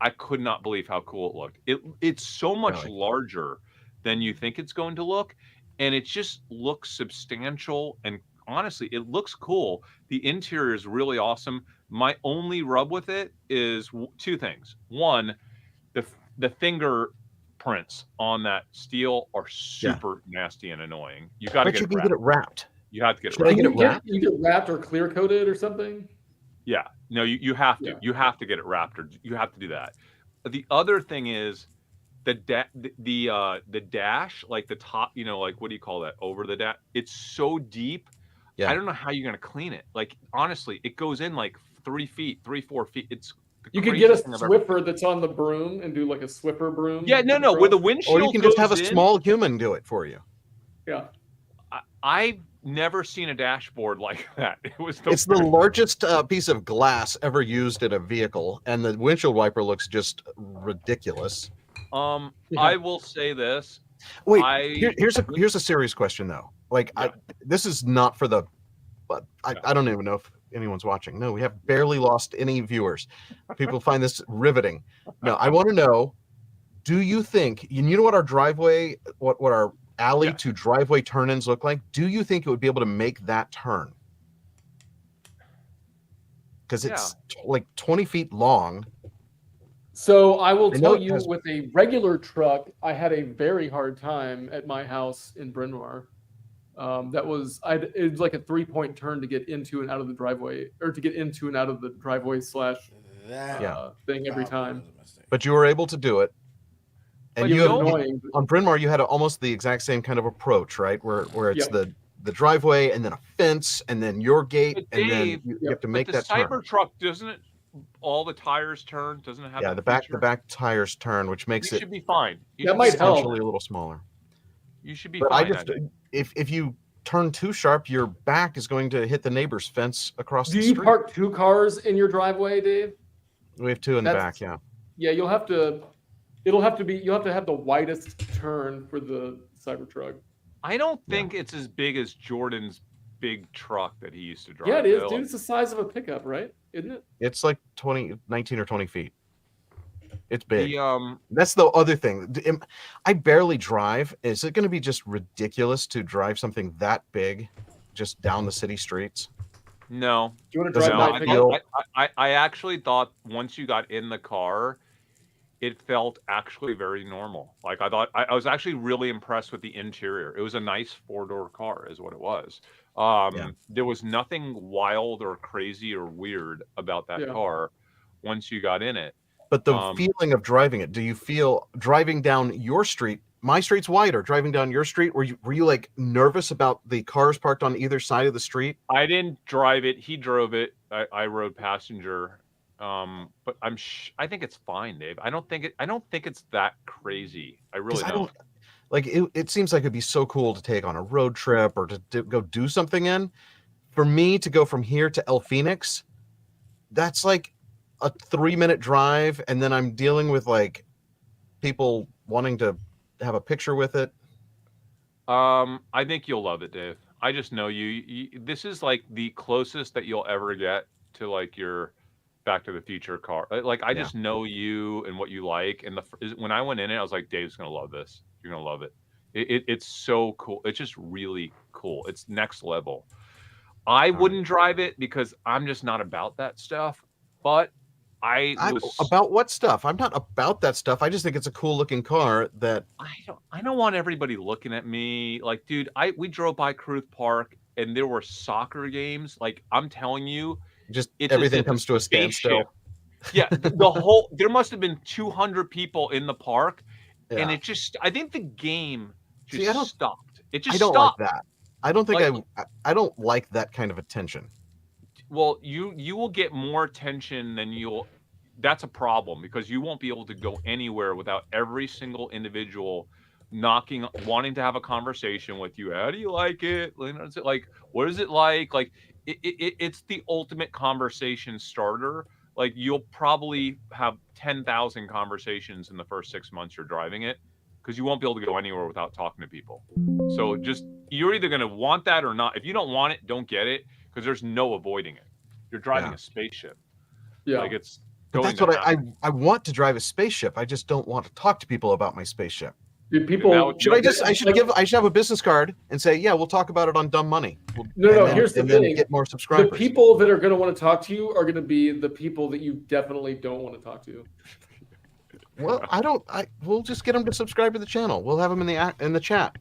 I could not believe how cool it looked. It's so much larger than you think it's going to look, and it just looks substantial, and honestly, it looks cool. The interior is really awesome. My only rub with it is 2 things. One, the fingerprints on that steel are super nasty and annoying. You got to get it wrapped. You have to get it wrapped. You get wrapped or clear coated or something? Yeah. No, you have to. Yeah. You have to get it wrapped, or you have to do that. The other thing is the dash, the top, what do you call that? Over the dash. It's so deep. Yeah. I don't know how you're gonna clean it. Honestly, it goes in 3 feet, 4 feet. You could get a Swiffer that's on the broom and do a Swiffer broom. Yeah, no, with the windshield. Or you can just have a small human do it for you. Yeah. I never seen a dashboard like that. It's the largest piece of glass ever used in a vehicle, and the windshield wiper looks just ridiculous. I will say this. Wait, here's a serious question though. Like, this is not for the, but I don't even know if anyone's watching. No, we have barely lost any viewers. People find this riveting. No, I want to know, do you think, you know what our driveway, what our alley to driveway turn-ins look like? Do you think it would be able to make that turn? Because it's like 20 feet long. So I will tell you, with a regular truck, I had a very hard time at my house in Bryn Mawr. It was like a 3-point turn to get into and out of the driveway, or to get into and out of the driveway slash thing every time. But you were able to do it. And on Bryn Mawr, you had almost the exact same kind of approach, right? Where it's the driveway and then a fence and then your gate, and then you have to make that turn. The Cybertruck, doesn't it? All the tires turn, doesn't it have? Yeah, the back tires turn, which makes it should be fine. That might help. A little smaller. You should be but fine. If you turn too sharp, your back is going to hit the neighbor's fence across the street. Do you park 2 cars in your driveway, Dave? We have 2 in the back, yeah. Yeah, you'll have to have the widest turn for the Cybertruck. I don't think it's as big as Jordan's big truck that he used to drive. Yeah, it is, dude. It's the size of a pickup, right? Isn't it? It's like 19 or 20 feet. It's big. That's the other thing. I barely drive. Is it going to be just ridiculous to drive something that big just down the city streets? No. Do you want to drive I actually thought once you got in the car, it felt actually very normal. Like, I thought, I was actually really impressed with the interior. It was a nice 4-door car is what it was. There was nothing wild or crazy or weird about that car once you got in it. But the feeling of driving it, do you feel driving down your street? My street's wider. Driving down your street, were you like nervous about the cars parked on either side of the street? I didn't drive it. He drove it. I rode passenger. But I think it's fine, Dave. I don't think it's that crazy. I really don't. Like, it seems like it'd be so cool to take on a road trip or to go do something in. For me to go from here to El Phoenix, that's like a 3-minute drive, and then I'm dealing with like people wanting to have a picture with it. I think you'll love it, Dave. I just know you. This is like the closest that you'll ever get to like your Back to the Future car. Like, I just know you and what you like. And when I went in it, I was like, Dave's gonna love this. You're gonna love it. It's so cool. It's just really cool. It's next level. I wouldn't drive it because I'm just not about that stuff. But about what stuff? I'm not about that stuff. I just think it's a cool looking car that I don't want everybody looking at me. Like, dude, we drove by Cruth Park and there were soccer games. Like, I'm telling you, just everything comes to a standstill. Yeah, there must have been 200 people in the park, and I think the game just stopped. It just stopped. I don't like that. I don't think I don't like that kind of attention. Well, you will get more attention than that's a problem, because you won't be able to go anywhere without every single individual knocking, wanting to have a conversation with you. How do you like it? Like, what is it like? Like, it's the ultimate conversation starter. Like, you'll probably have 10,000 conversations in the first 6 months you're driving it, because you won't be able to go anywhere without talking to people. So you're either going to want that or not. If you don't want it, don't get it, because there's no avoiding it. You're driving a spaceship. Yeah. Like, it's But that's what I want to drive a spaceship. I just don't want to talk to people about my spaceship. Dude, people I should have a business card and say, yeah, we'll talk about it on Dumb Money. Here's the thing. Get more subscribers. The people that are going to want to talk to you are going to be the people that you definitely don't want to talk to. Well, we'll just get them to subscribe to the channel. We'll have them in the chat.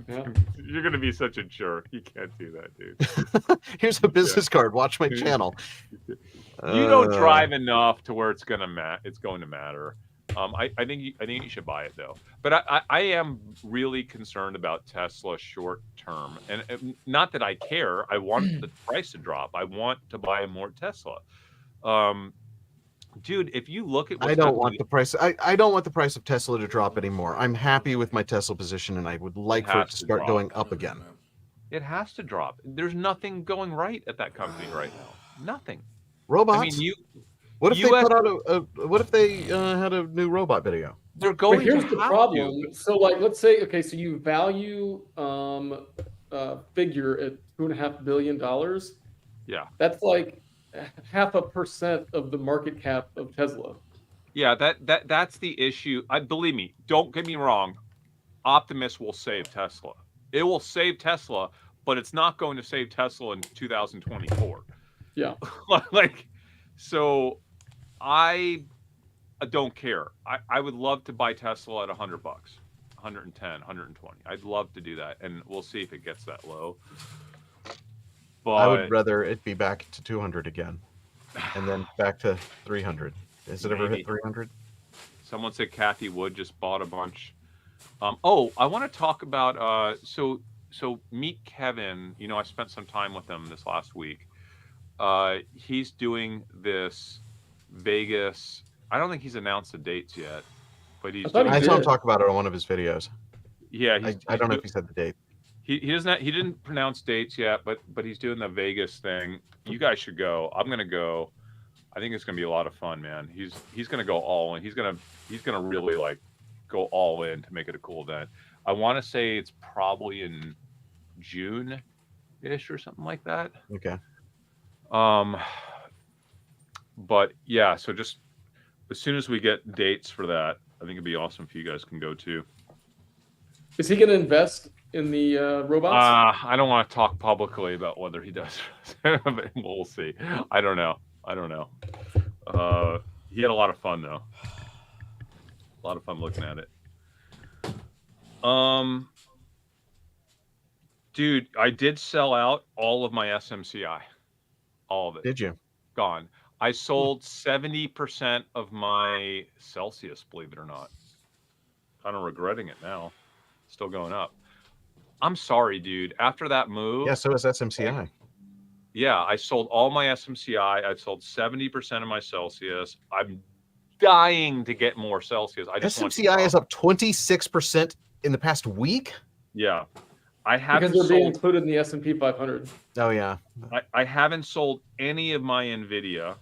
Yeah. You're going to be such a jerk. You can't do that, dude. Here's a business card. Watch my channel. You don't drive enough to where it's going to matter. I think you should buy it though. But I am really concerned about Tesla short term, and not that I care. I want the price to drop. I want to buy more Tesla. Dude, if you look at I don't want the price of Tesla to drop anymore. I'm happy with my Tesla position, and I would like for it to start going up again. It has to drop. There's nothing going right at that company right now. Nothing. Robots. I mean, What if they put out what if they had a new robot video? They're going. But here's to the have problem. to. So, like, let's say, okay, so you value figure at $2.5 billion. Yeah. That's like 0.5% of the market cap of Tesla. Yeah, that's the issue. Believe me, don't get me wrong. Optimus will save Tesla. It will save Tesla, but it's not going to save Tesla in 2024. Yeah. Like, so I don't care. I would love to buy Tesla at $100, 110, 120. I'd love to do that, and we'll see if it gets that low. But I would rather it be back to 200 again, and then back to 300. Has it ever hit 300? Someone said Kathy Wood just bought a bunch. Oh, I want to talk about so meet Kevin. You know, I spent some time with him this last week. He's doing this Vegas. I don't think he's announced the dates yet, but I saw him talk about it on one of his videos. Yeah, I don't know if he said the date. He doesn't. He didn't pronounce dates yet, but he's doing the Vegas thing. You guys should go. I'm gonna go. I think it's gonna be a lot of fun, man. He's gonna go all in. He's gonna really like go all in to make it a cool event. I want to say it's probably in June-ish or something like that. Okay. But yeah, so just as soon as we get dates for that, I think it'd be awesome if you guys can go too. Is he going to invest in the robots? I don't want to talk publicly about whether he does. But we'll see. I don't know. He had a lot of fun though. A lot of fun looking at it. Dude, I did sell out all of my SMCI. All of it. Did you? Gone. I sold 70% of my Celsius, believe it or not. Kind of regretting it now. Still going up. I'm sorry, dude. After that move. Yeah, so is SMCI. Yeah, I sold all my SMCI. I sold 70% of my Celsius. I'm dying to get more Celsius. SMCI is up 26% in the past week? Yeah. I haven't because they're being included in the S&P 500. Oh, yeah. I haven't sold any of my NVIDIA,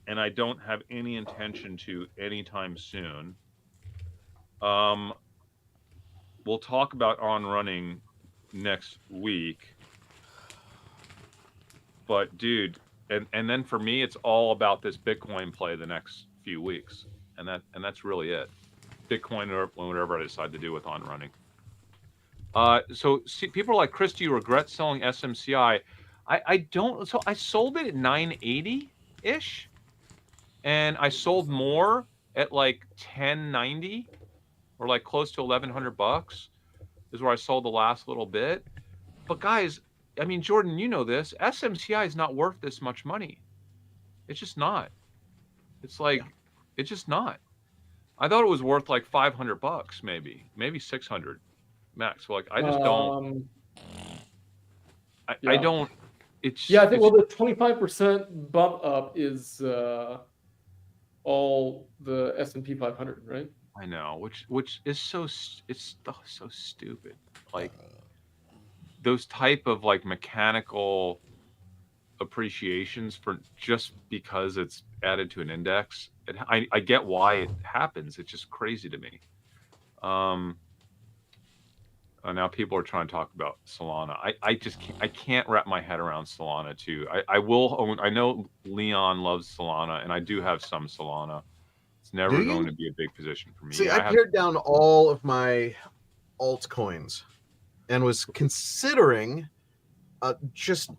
and I don't have any intention to anytime soon. We'll talk about on running next week. But dude, and then for me, it's all about this Bitcoin play the next few weeks, and that's really it. Bitcoin or whatever I decide to do with on running. So see, people are like, Chris, do you regret selling SMCI? I don't. So I sold it at 980 ish, and I sold more at like 1090 or like close to $1,100 is where I sold the last little bit. But guys, I mean, Jordan, you know this. SMCI is not worth this much money. It's just not. It's like, it's just not. I thought it was worth like $500, maybe 600 max. So like, I just don't. I don't. It's I think the 25% bump up is all the S&P 500, right? I know, which is so stupid. Like those type of like mechanical appreciations for just because it's added to an index. I get why it happens. It's just crazy to me. Now people are trying to talk about Solana. I can't wrap my head around Solana too. I will own. I know Leon loves Solana, and I do have some Solana. It's never going to be a big position for me. See, I pared down all of my altcoins and was considering just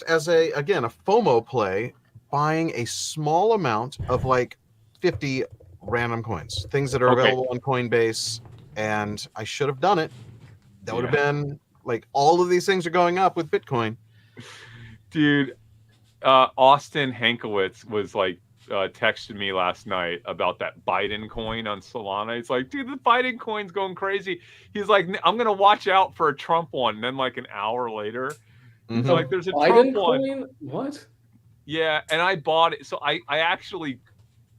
as a FOMO play, buying a small amount of like 50 random coins, things that are available on Coinbase, and I should have done it. That would have been like all of these things are going up with Bitcoin. Dude, Austin Hankowitz was like texted me last night about that Biden coin on Solana. He's like, dude, the Biden coin's going crazy. He's like, I'm gonna watch out for a Trump one. And then like an hour later, he's like, there's a Biden Trump one. coin? What? Yeah, and I bought it. So I actually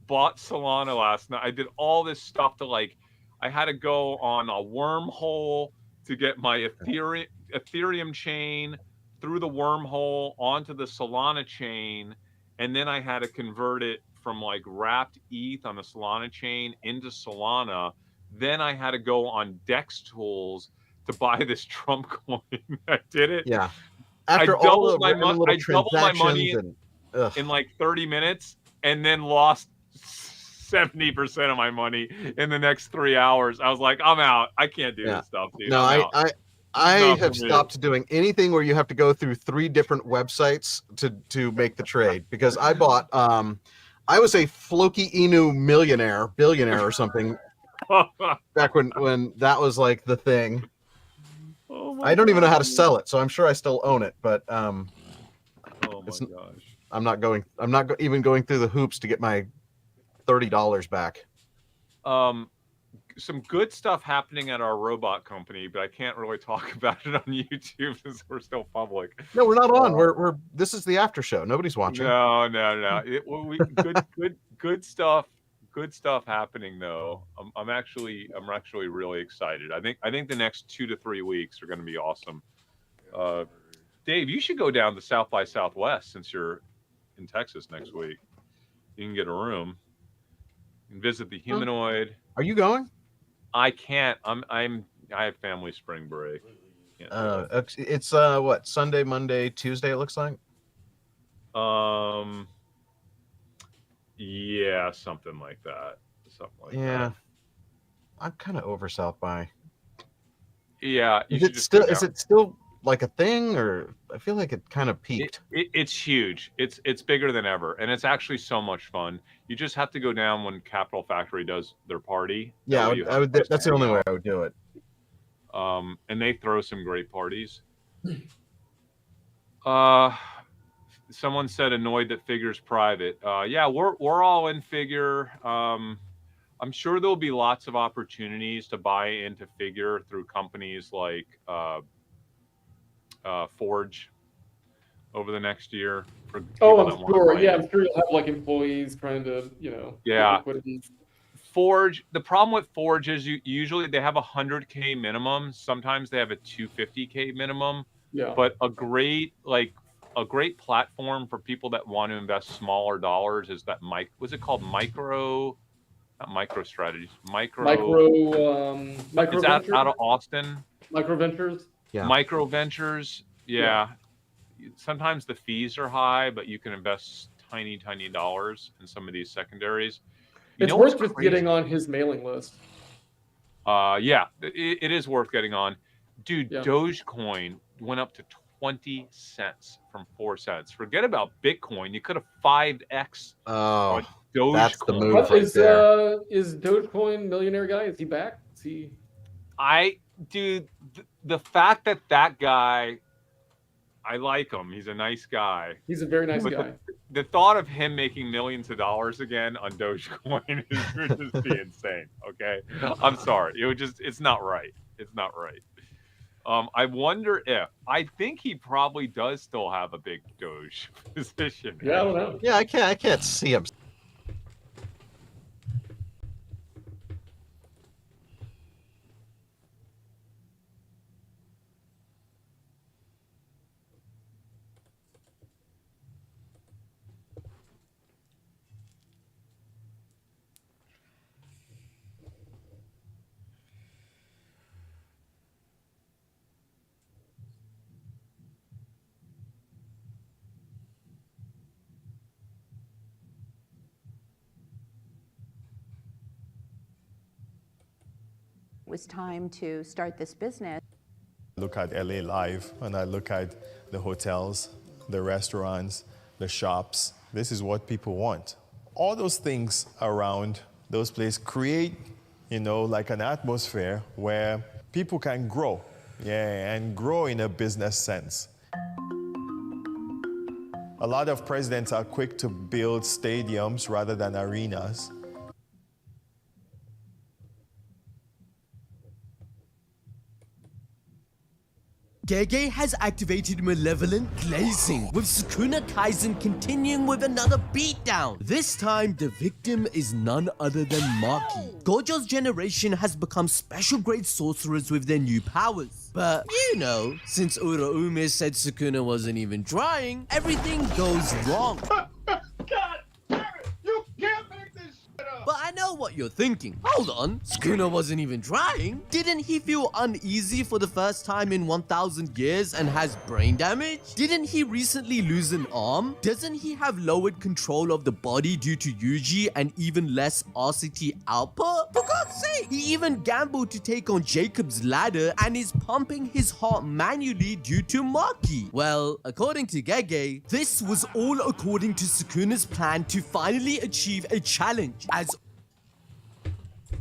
bought Solana last night. I did all this stuff to like, I had to go on a wormhole to get my Ethereum Ethereum chain through the wormhole onto the Solana chain, and then I had to convert it from like wrapped ETH on the Solana chain into Solana. Then I had to go on Dex Tools to buy this Trump coin. I did it. Yeah. After all the random little transactions in like 30 minutes, and then lost 70% of my money in the next 3 hours. I was like, I'm out. I can't do this stuff, dude. No, I have stopped doing anything where you have to go through 3 different websites to make the trade, because I bought I was a Floki Inu billionaire or something back when that was like the thing. I don't even know how to sell it, so I'm sure I still own it, but oh my gosh. I'm not even going through the hoops to get my $30 back. Some good stuff happening at our robot company, but I can't really talk about it on YouTube because we're still public. No, we're not on. We're this is the after show. Nobody's watching. No. Good stuff. Good stuff happening though. I'm actually really excited. I think the next 2 to 3 weeks are going to be awesome. Dave, you should go down to South by Southwest since you're in Texas next week. You can get a room and visit the humanoid. Are you going? I can't. I have family spring break. It's what, Sunday, Monday, Tuesday? It looks like. Yeah, something like that. That. I'm kind of over South by. Yeah. Is it still like a thing, or I feel like it kind of peaked? It's huge. It's bigger than ever, and it's actually so much fun. You just have to go down when Capital Factory does their party. Yeah, I would. That's the only way I would do it. And they throw some great parties. Someone said annoyed that Figure's private. Yeah, we're all in Figure. I'm sure there'll be lots of opportunities to buy into Figure through companies like Forge over the next year. I'm sure. Yeah, I'm sure you'll have like employees trying to, Forge. The problem with Forge is usually they have a 100K minimum. Sometimes they have a 250K minimum. Yeah. But a great platform for people that want to invest smaller dollars is that was it called not micro strategies, micro it's out of Austin. Micro Ventures. Yeah. Micro Ventures. Yeah. Sometimes the fees are high, but you can invest tiny dollars in some of these secondaries. It's worth just getting on his mailing list. Yeah, it is worth getting on. Dude, yeah. Dogecoin went up to 20 cents from 4 cents. Forget about Bitcoin. You could have 5x on Dogecoin. That's the move right there. Is Dogecoin millionaire guy? Is he back? Is he? The fact that guy, I like him. He's a nice guy. He's a very nice guy. The thought of him making millions of dollars again on Dogecoin would just be insane. Okay, I'm sorry. It's not right. It's not right. I wonder if I think he probably does still have a big Doge position. Yeah, I don't know. Yeah, I can't see him. It was time to start this business. Look at LA Live and I look at the hotels, the restaurants, the shops. This is what people want. All those things around those places create, like an atmosphere where people can grow, and grow in a business sense. A lot of presidents are quick to build stadiums rather than arenas. Gege has activated Malevolent Glazing, with Sukuna Kaisen continuing with another beatdown. This time, the victim is none other than Maki. Gojo's generation has become special grade sorcerers with their new powers. But, you know, since Uraume said Sukuna wasn't even trying, everything goes wrong. But I know what you're thinking. Hold on, Sukuna wasn't even trying. Didn't he feel uneasy for the first time in 1,000 years and has brain damage? Didn't he recently lose an arm? Doesn't he have lowered control of the body due to Yuji and even less RCT output? For God's sake, he even gambled to take on Jacob's ladder and is pumping his heart manually due to Maki. Well, according to Gege, this was all according to Sukuna's plan to finally achieve a challenge, as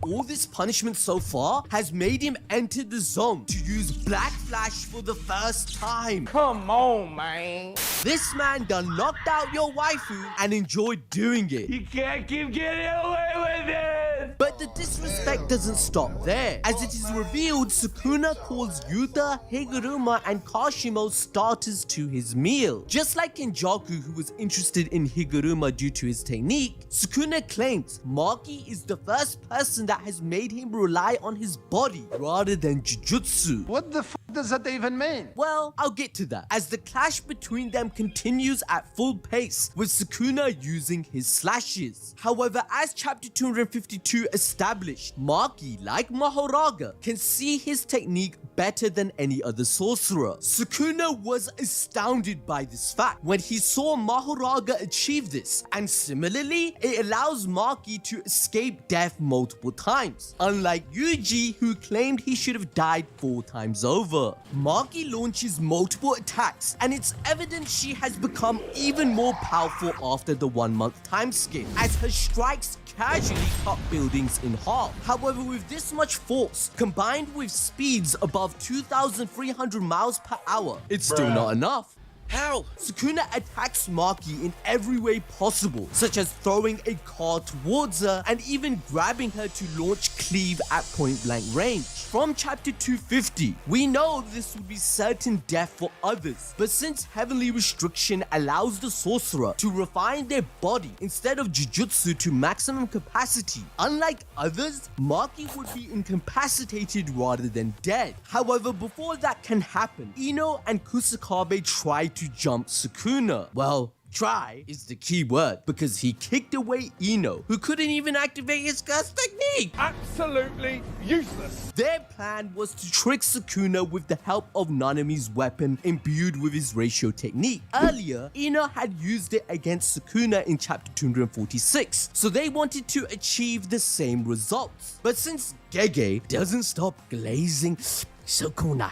all this punishment so far has made him enter the zone to use Black Flash for the first time. Come on, man. This man done knocked out your waifu and enjoyed doing it. You can't keep getting away with it. But the disrespect doesn't stop there. As it is revealed, Sukuna calls Yuta, Higuruma, and Kashimo starters to his meal. Just like Kenjaku, who was interested in Higuruma due to his technique, Sukuna claims Maki is the first person that has made him rely on his body rather than Jujutsu. What the f does that even mean? Well, I'll get to that, as the clash between them continues at full pace, with Sukuna using his slashes. However, as chapter 252 established, Maki, like Mahoraga, can see his technique better than any other sorcerer. Sukuna was astounded by this fact when he saw Mahoraga achieve this, and similarly, it allows Maki to escape death multiple times, unlike Yuji, who claimed he should have died 4 times over. Maki launches multiple attacks, and it's evident she has become even more powerful after the 1-month time skip, as her strikes casually cut buildings in half. However, with this much force, combined with speeds above 2,300 miles per hour, it's still not enough. How? Sukuna attacks Maki in every way possible, such as throwing a car towards her and even grabbing her to launch Cleave at point blank range. From chapter 250, we know this would be certain death for others, but since Heavenly Restriction allows the sorcerer to refine their body instead of Jujutsu to maximum capacity, unlike others, Maki would be incapacitated rather than dead. However, before that can happen, Ino and Kusakabe try to jump Sukuna. Well, try is the key word, because he kicked away Ino, who couldn't even activate his curse technique. Absolutely useless. Their plan was to trick Sukuna with the help of Nanami's weapon imbued with his ratio technique. Earlier, Ino had used it against Sukuna in chapter 246, so they wanted to achieve the same results. But since Gege doesn't stop glazing Sukuna,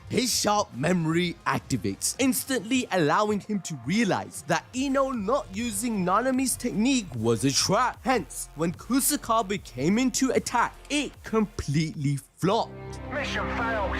his sharp memory activates, instantly allowing him to realize that Ino not using Nanami's technique was a trap. Hence, when Kusakabe came in to attack, it completely flopped. Mission failed.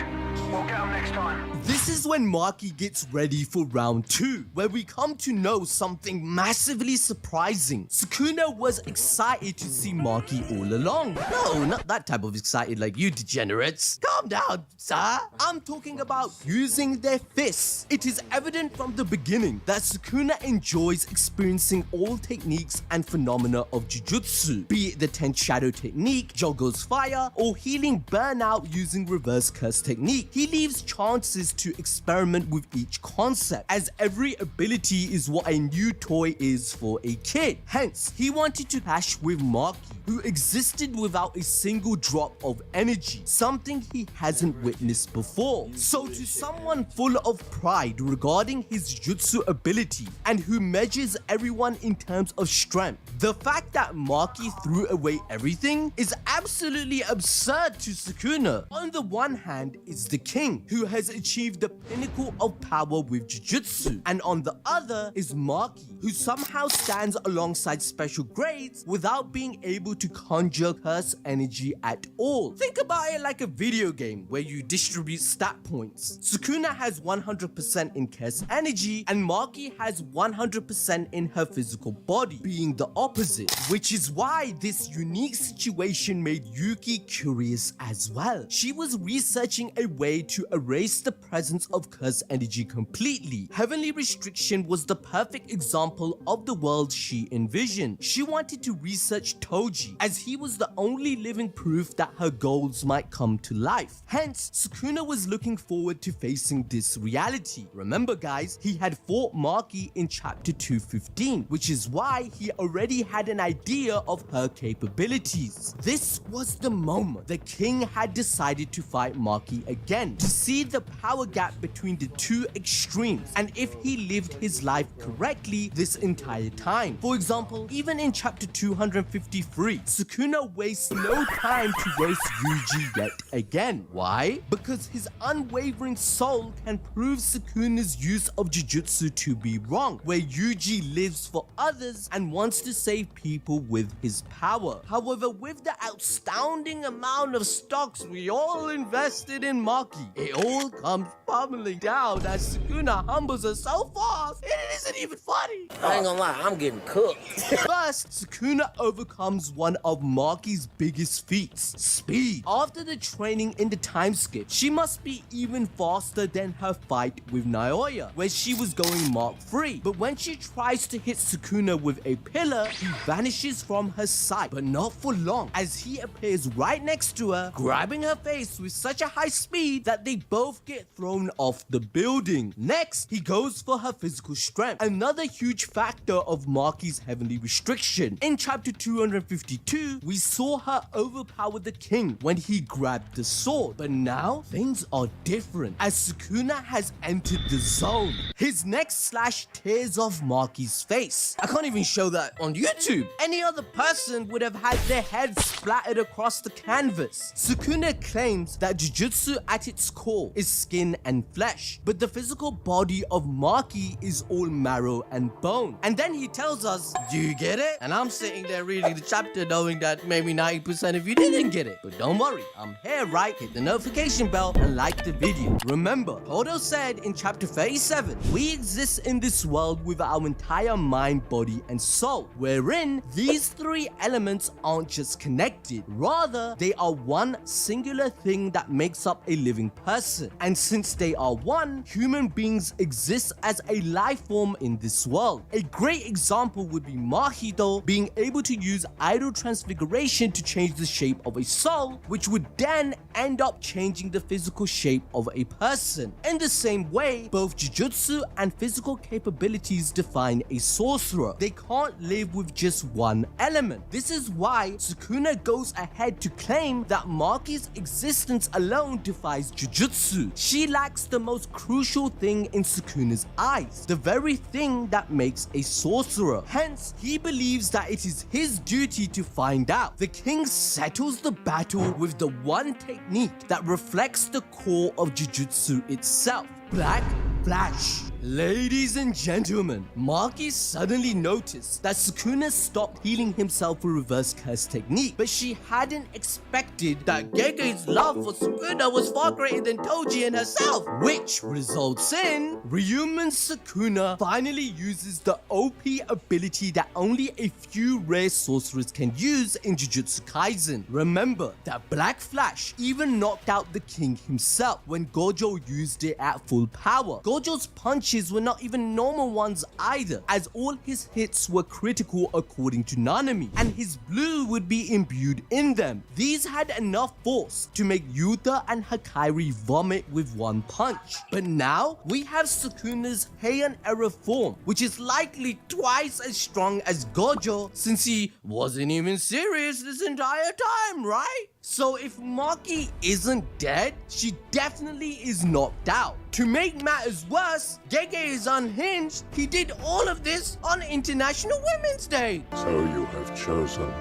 We'll get them next time. This is when Maki gets ready for round 2, where we come to know something massively surprising. Sukuna was excited to see Maki all along. No, not that type of excited like you degenerates. Calm down, sir. I'm talking about using their fists. It is evident from the beginning that Sukuna enjoys experiencing all techniques and phenomena of Jujutsu, be it the 10th Shadow technique, Jogo's fire, or healing burnout using reverse curse technique. He leaves chances to experiment with each concept, as every ability is what a new toy is for a kid. Hence, he wanted to clash with Maki, who existed without a single drop of energy, something he hasn't witnessed before. So to someone full of pride regarding his jutsu ability and who measures everyone in terms of strength, the fact that Maki threw away everything is absolutely absurd to Sukuna. On the one hand is the king, who has achieved the pinnacle of power with Jujutsu, and on the other is Maki, who somehow stands alongside special grades without being able to conjure curse energy at all. Think about it like a video game where you distribute stats stat points. Sukuna has 100% in Curse energy, and Maki has 100% in her physical body, being the opposite, which is why this unique situation made Yuki curious as well. She was researching a way to erase the presence of Curse energy completely. Heavenly Restriction was the perfect example of the world she envisioned. She wanted to research Toji, as he was the only living proof that her goals might come to life. Hence, Sukuna was looking forward to facing this reality. Remember guys, he had fought Maki in chapter 215, which is why he already had an idea of her capabilities. This was the moment the king had decided to fight Maki again, to see the power gap between the two extremes, and if he lived his life correctly this entire time. For example, even in chapter 253, Sukuna wastes no time to roast Yuji yet again. Why? Because his unwavering soul can prove Sukuna's use of Jujutsu to be wrong, where Yuji lives for others and wants to save people with his power. However, with the astounding amount of stocks we all invested in Maki, it all comes pummeling down as Sukuna humbles her so fast, it isn't even funny. I ain't gonna lie, I'm getting cooked. First, Sukuna overcomes one of Maki's biggest feats, speed. After the training in the time skip, she must be even faster than her fight with Naoya, where she was going Mark 3. But when she tries to hit Sukuna with a pillar, he vanishes from her sight, but not for long, as he appears right next to her, grabbing her face with such a high speed that they both get thrown off the building. Next, he goes for her physical strength, another huge factor of Maki's Heavenly Restriction. In chapter 252, we saw her overpower the king when he grabbed the sword, but now things are different as Sukuna has entered the zone. His next slash tears off Maki's face. I can't even show that on YouTube. Any other person would have had their head splattered across the canvas. Sukuna claims that Jujutsu at its core is skin and flesh, but the physical body of Maki is all marrow and bone. And then he tells us, do you get it? And I'm sitting there reading the chapter knowing that maybe 90% of you didn't get it. But don't worry, I'm here, right? Hit the notification bell and like the video. Remember, Hodo said in chapter 37, we exist in this world with our entire mind, body, and soul, wherein these three elements aren't just connected, rather they are one singular thing that makes up a living person. And since they are one, human beings exist as a life form in this world. A great example would be Mahito being able to use idol transfiguration to change the shape of a soul, which would then end up changing the physical shape of a person. In the same way, both Jujutsu and physical capabilities define a sorcerer. They can't live with just one element. This is why Sukuna goes ahead to claim that Maki's existence alone defies Jujutsu. She lacks the most crucial thing in Sukuna's eyes, the very thing that makes a sorcerer. Hence, he believes that it is his duty to find out. The king settles the battle with the one technique that reflects the core of Jujutsu itself: Black Flash. Ladies and gentlemen, Maki suddenly noticed that Sukuna stopped healing himself with reverse curse technique, but she hadn't expected that Gege's love for Sukuna was far greater than Toji and herself, which results in Ryuman Sukuna finally uses the OP ability that only a few rare sorcerers can use in Jujutsu Kaisen. Remember that Black Flash even knocked out the king himself when Gojo used it at full power. Gojo's punches were not even normal ones either, as all his hits were critical according to Nanami, and his blue would be imbued in them. These had enough force to make Yuta and Hakari vomit with one punch. But now, we have Sukuna's Heian era form, which is likely twice as strong as Gojo, since he wasn't even serious this entire time, right? So if Maki isn't dead, she definitely is knocked out. To make matters worse, Gege is unhinged. He did all of this on International Women's Day. So you have chosen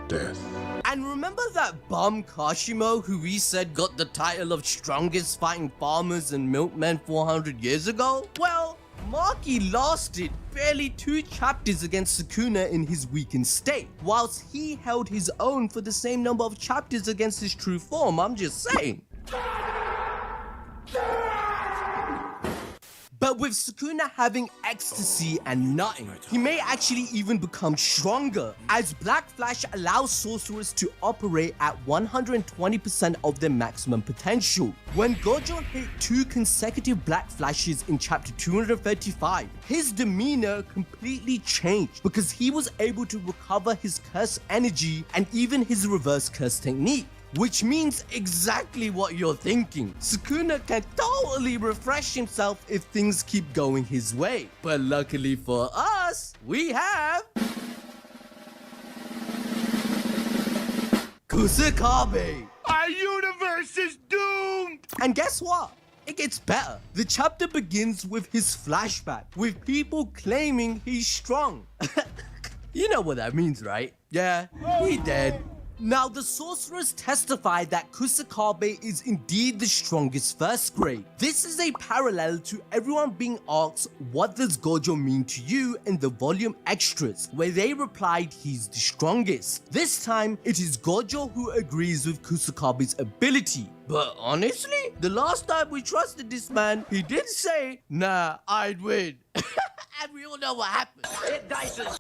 death. And remember that bum Kashimo who we said got the title of strongest fighting farmers and milkmen 400 years ago? Well, Maki lasted barely 2 chapters against Sukuna in his weakened state, whilst he held his own for the same number of chapters against his true form. I'm just saying. But with Sukuna having ecstasy and nutting, he may actually even become stronger, as Black Flash allows sorcerers to operate at 120% of their maximum potential. When Gojo hit 2 consecutive Black Flashes in chapter 235, his demeanor completely changed because he was able to recover his curse energy and even his reverse curse technique. Which means exactly what you're thinking. Sukuna can totally refresh himself if things keep going his way. But luckily for us, we have Kusakabe. Our universe is doomed! And guess what? It gets better. The chapter begins with his flashback, with people claiming he's strong. You know what that means, right? Yeah, he dead. Now, the sorcerers testify that Kusakabe is indeed the strongest first grade. This is a parallel to everyone being asked, what does Gojo mean to you in the volume extras, where they replied he's the strongest. This time, it is Gojo who agrees with Kusakabe's ability. But honestly, the last time we trusted this man, he did say, nah, I'd win. And we all know what happened. It dices.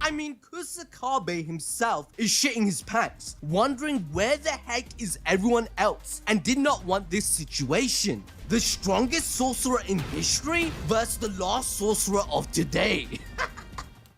I mean, Kusakabe himself is shitting his pants, wondering where the heck is everyone else, and did not want this situation. The strongest sorcerer in history versus the last sorcerer of today.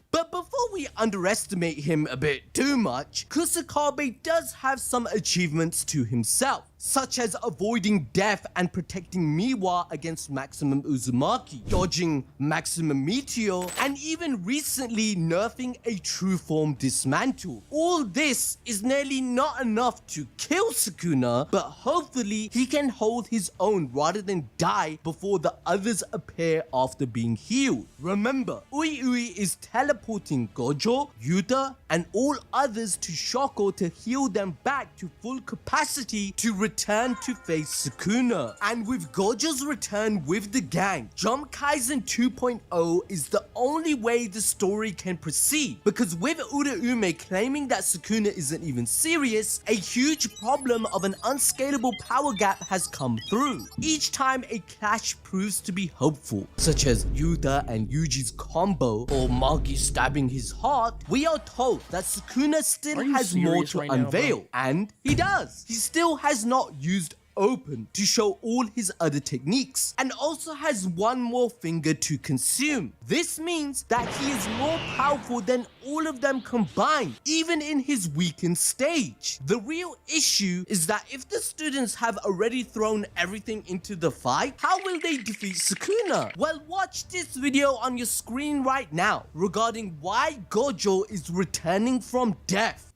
But before we underestimate him a bit too much, Kusakabe does have some achievements to himself, such as avoiding death and protecting Miwa against Maximum Uzumaki, dodging Maximum Meteor, and even recently nerfing a true form Dismantle. All this is nearly not enough to kill Sukuna, but hopefully he can hold his own rather than die before the others appear after being healed. Remember, Ui Ui is teleporting Gojo, Yuta, and all others to Shoko to heal them back to full capacity to return to face Sukuna. And with Gojo's return with the gang, Jump Kaisen 2.0 is the only way the story can proceed, because with Uraume claiming that Sukuna isn't even serious, a huge problem of an unscalable power gap has come through. Each time a clash proves to be hopeful, such as Yuta and Yuji's combo or Magi stabbing his heart, we are told that Sukuna still has more to unveil, and he does. He still has not used Open to show all his other techniques, and also has one more finger to consume. This means that he is more powerful than all of them combined, even in his weakened stage. The real issue is that if the students have already thrown everything into the fight, how will they defeat Sukuna? Well, watch this video on your screen right now regarding why Gojo is returning from death.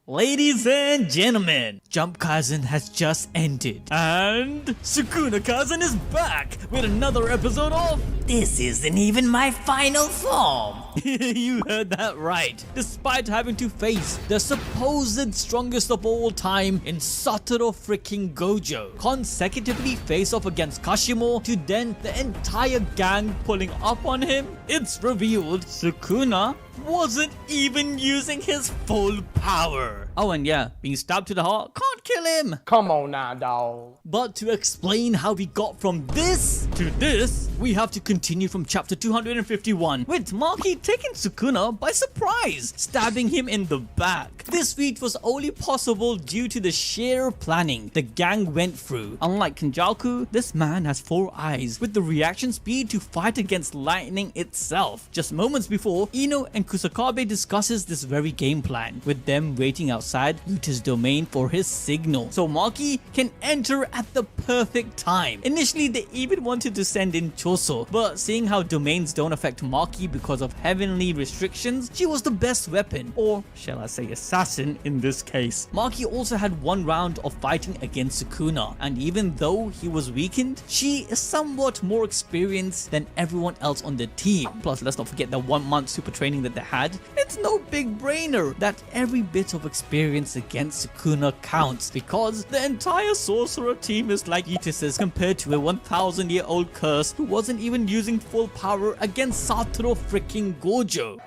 Ladies and gentlemen, Jump Kaisen has just ended, and Sukuna Kaisen is back with another episode of This Isn't Even My Final Form. You heard that right. Despite having to face the supposed strongest of all time in Satoru freaking Gojo, consecutively face off against Kashimo to then the entire gang pulling up on him, it's revealed Sukuna wasn't even using his full power. Oh, and yeah, being stabbed to the heart can't kill him. Come on now, dawg. But to explain how we got from this to this, we have to continue from chapter 251, with Maki taking Sukuna by surprise, stabbing him in the back. This feat was only possible due to the sheer planning the gang went through. Unlike Kenjaku, this man has 4 eyes with the reaction speed to fight against lightning itself. Just moments before, Ino and Kusakabe discusses this very game plan, with them waiting outside Yuta's domain for his signal, so Maki can enter at the perfect time. Initially, they even wanted to send in Choso, but seeing how domains don't affect Maki because of heavenly restrictions, she was the best weapon, or shall I say assassin in this case. Maki also had 1 round of fighting against Sukuna, and even though he was weakened, she is somewhat more experienced than everyone else on the team. Plus, let's not forget the 1 month super training that they had. It's no big brainer that every bit of experience against Sukuna counts, because the entire sorcerer team is like Itises compared to a 1,000-year-old curse who wasn't even using full power against Satoru freaking Gojo.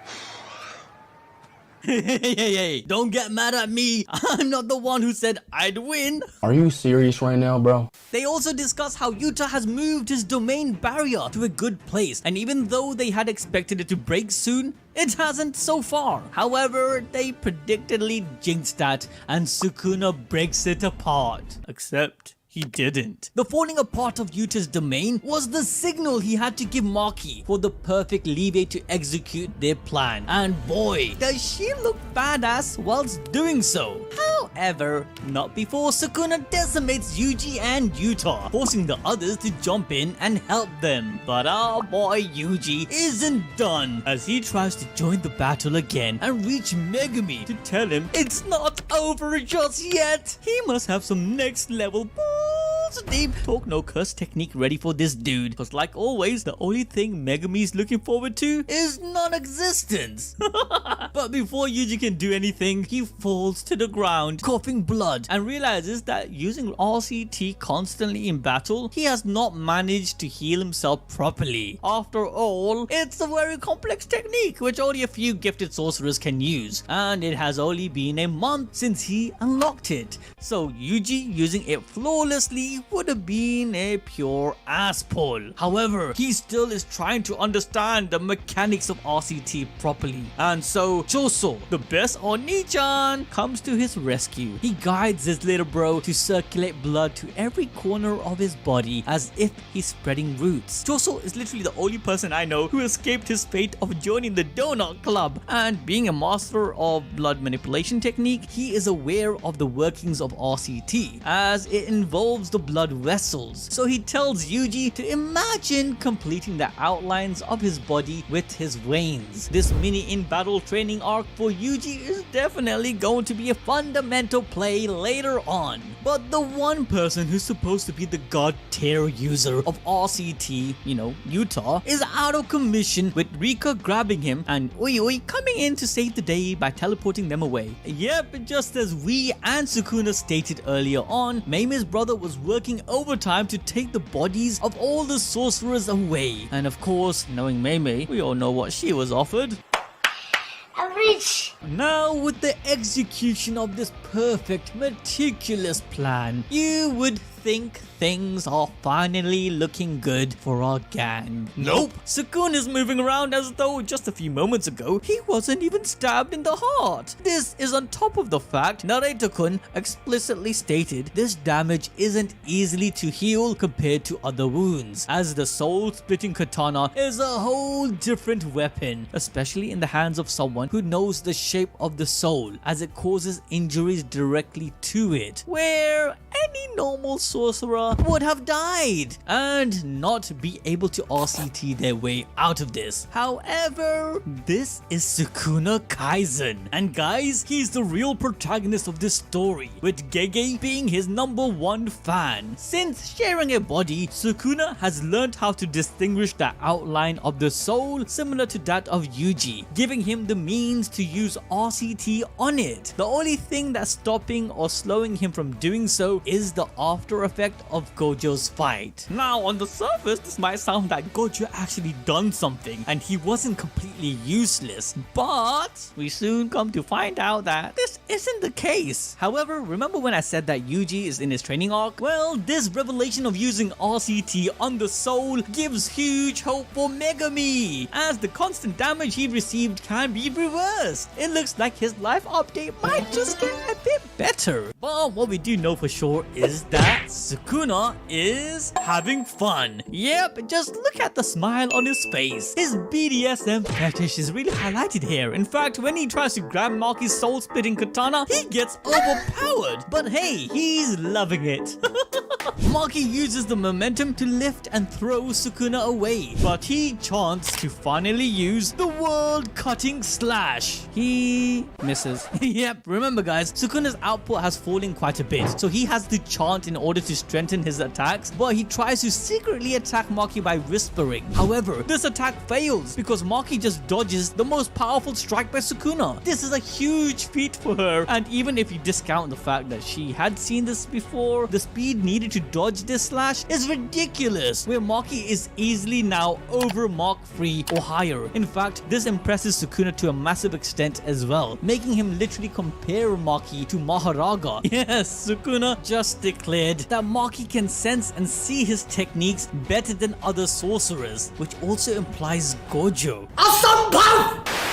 Hey, don't get mad at me. I'm not the one who said I'd win. Are you serious right now, bro? They also discuss how Yuta has moved his domain barrier to a good place, and even though they had expected it to break soon, it hasn't so far. However, they predictably jinxed that, and Sukuna breaks it apart. Except he didn't. The falling apart of Yuta's domain was the signal he had to give Maki for the perfect leeway to execute their plan. And boy, does she look badass whilst doing so. However, not before Sukuna decimates Yuji and Yuta, forcing the others to jump in and help them. But our boy Yuji isn't done, as he tries to join the battle again and reach Megumi to tell him it's not over just yet. He must have some next level deep talk no curse technique ready for this dude, because like always, the only thing Megumi's looking forward to is non-existence. But before Yuji can do anything, he falls to the ground coughing blood and realizes that using RCT constantly in battle, he has not managed to heal himself properly. After all, it's a very complex technique which only a few gifted sorcerers can use, and it has only been a month since he unlocked it, so Yuji using it flawlessly would have been a pure ass pull. However, he still is trying to understand the mechanics of RCT properly, and so Choso, the best Oni-chan, comes to his rescue. He guides his little bro to circulate blood to every corner of his body as if he's spreading roots. Choso is literally the only person I know who escaped his fate of joining the Donut Club, and being a master of blood manipulation technique, he is aware of the workings of RCT as it involves the blood vessels. So he tells Yuji to imagine completing the outlines of his body with his veins. This mini in-battle training arc for Yuji is definitely going to be a fundamental play later on. But the one person who's supposed to be the god tier user of RCT, Yuta, is out of commission, with Rika grabbing him and Ui coming in to save the day by teleporting them away. Yep, just as we and Sukuna stated earlier on, Meime's brother was working overtime to take the bodies of all the sorcerers away. And of course, knowing Meimei, we all know what she was offered. Now, with the execution of this perfect, meticulous plan, you would think things are finally looking good for our gang. Nope! Sukuna is moving around as though just a few moments ago he wasn't even stabbed in the heart. This is on top of the fact Narita-kun explicitly stated this damage isn't easily to heal compared to other wounds, as the soul-splitting katana is a whole different weapon, especially in the hands of someone who knows the shape of the soul, as it causes injuries directly to it, where any normal sorcerer would have died and not be able to RCT their way out of this. However, this is Sukuna Kaisen, and guys, he's the real protagonist of this story, with Gege being his #1 fan. Since sharing a body, Sukuna has learned how to distinguish the outline of the soul similar to that of Yuji, giving him the means to use RCT on it. The only thing that's stopping or slowing him from doing so is the after effect of Gojo's fight. Now, on the surface, this might sound like Gojo actually done something and he wasn't completely useless, but we soon come to find out that this isn't the case. However, remember when I said that Yuji is in his training arc? Well, this revelation of using RCT on the soul gives huge hope for Megumi, as the constant damage he received can be reversed. It looks like his life update might just get a bit better. But what we do know for sure is that Sukuna is having fun. Yep, just look at the smile on his face. His BDSM fetish is really highlighted here. In fact, when he tries to grab Maki's soul-splitting katana, he gets overpowered. But hey, he's loving it. Maki uses the momentum to lift and throw Sukuna away, but he chants to finally use the world-cutting slash. He misses. Yep, remember guys, Sukuna's output has fallen quite a bit, so he has to chant in order to strengthen his attacks, but he tries to secretly attack Maki by whispering. However, this attack fails because Maki just dodges the most powerful strike by Sukuna. This is a huge feat for her, and even if you discount the fact that she had seen this before, the speed needed to dodge this slash is ridiculous, where Maki is easily now over Mach 3 or higher. In fact, this impresses Sukuna to a massive extent as well, making him literally compare Maki to Maharaga. Yes, Sukuna just declared that Maki can sense and see his techniques better than other sorcerers, which also implies Gojo.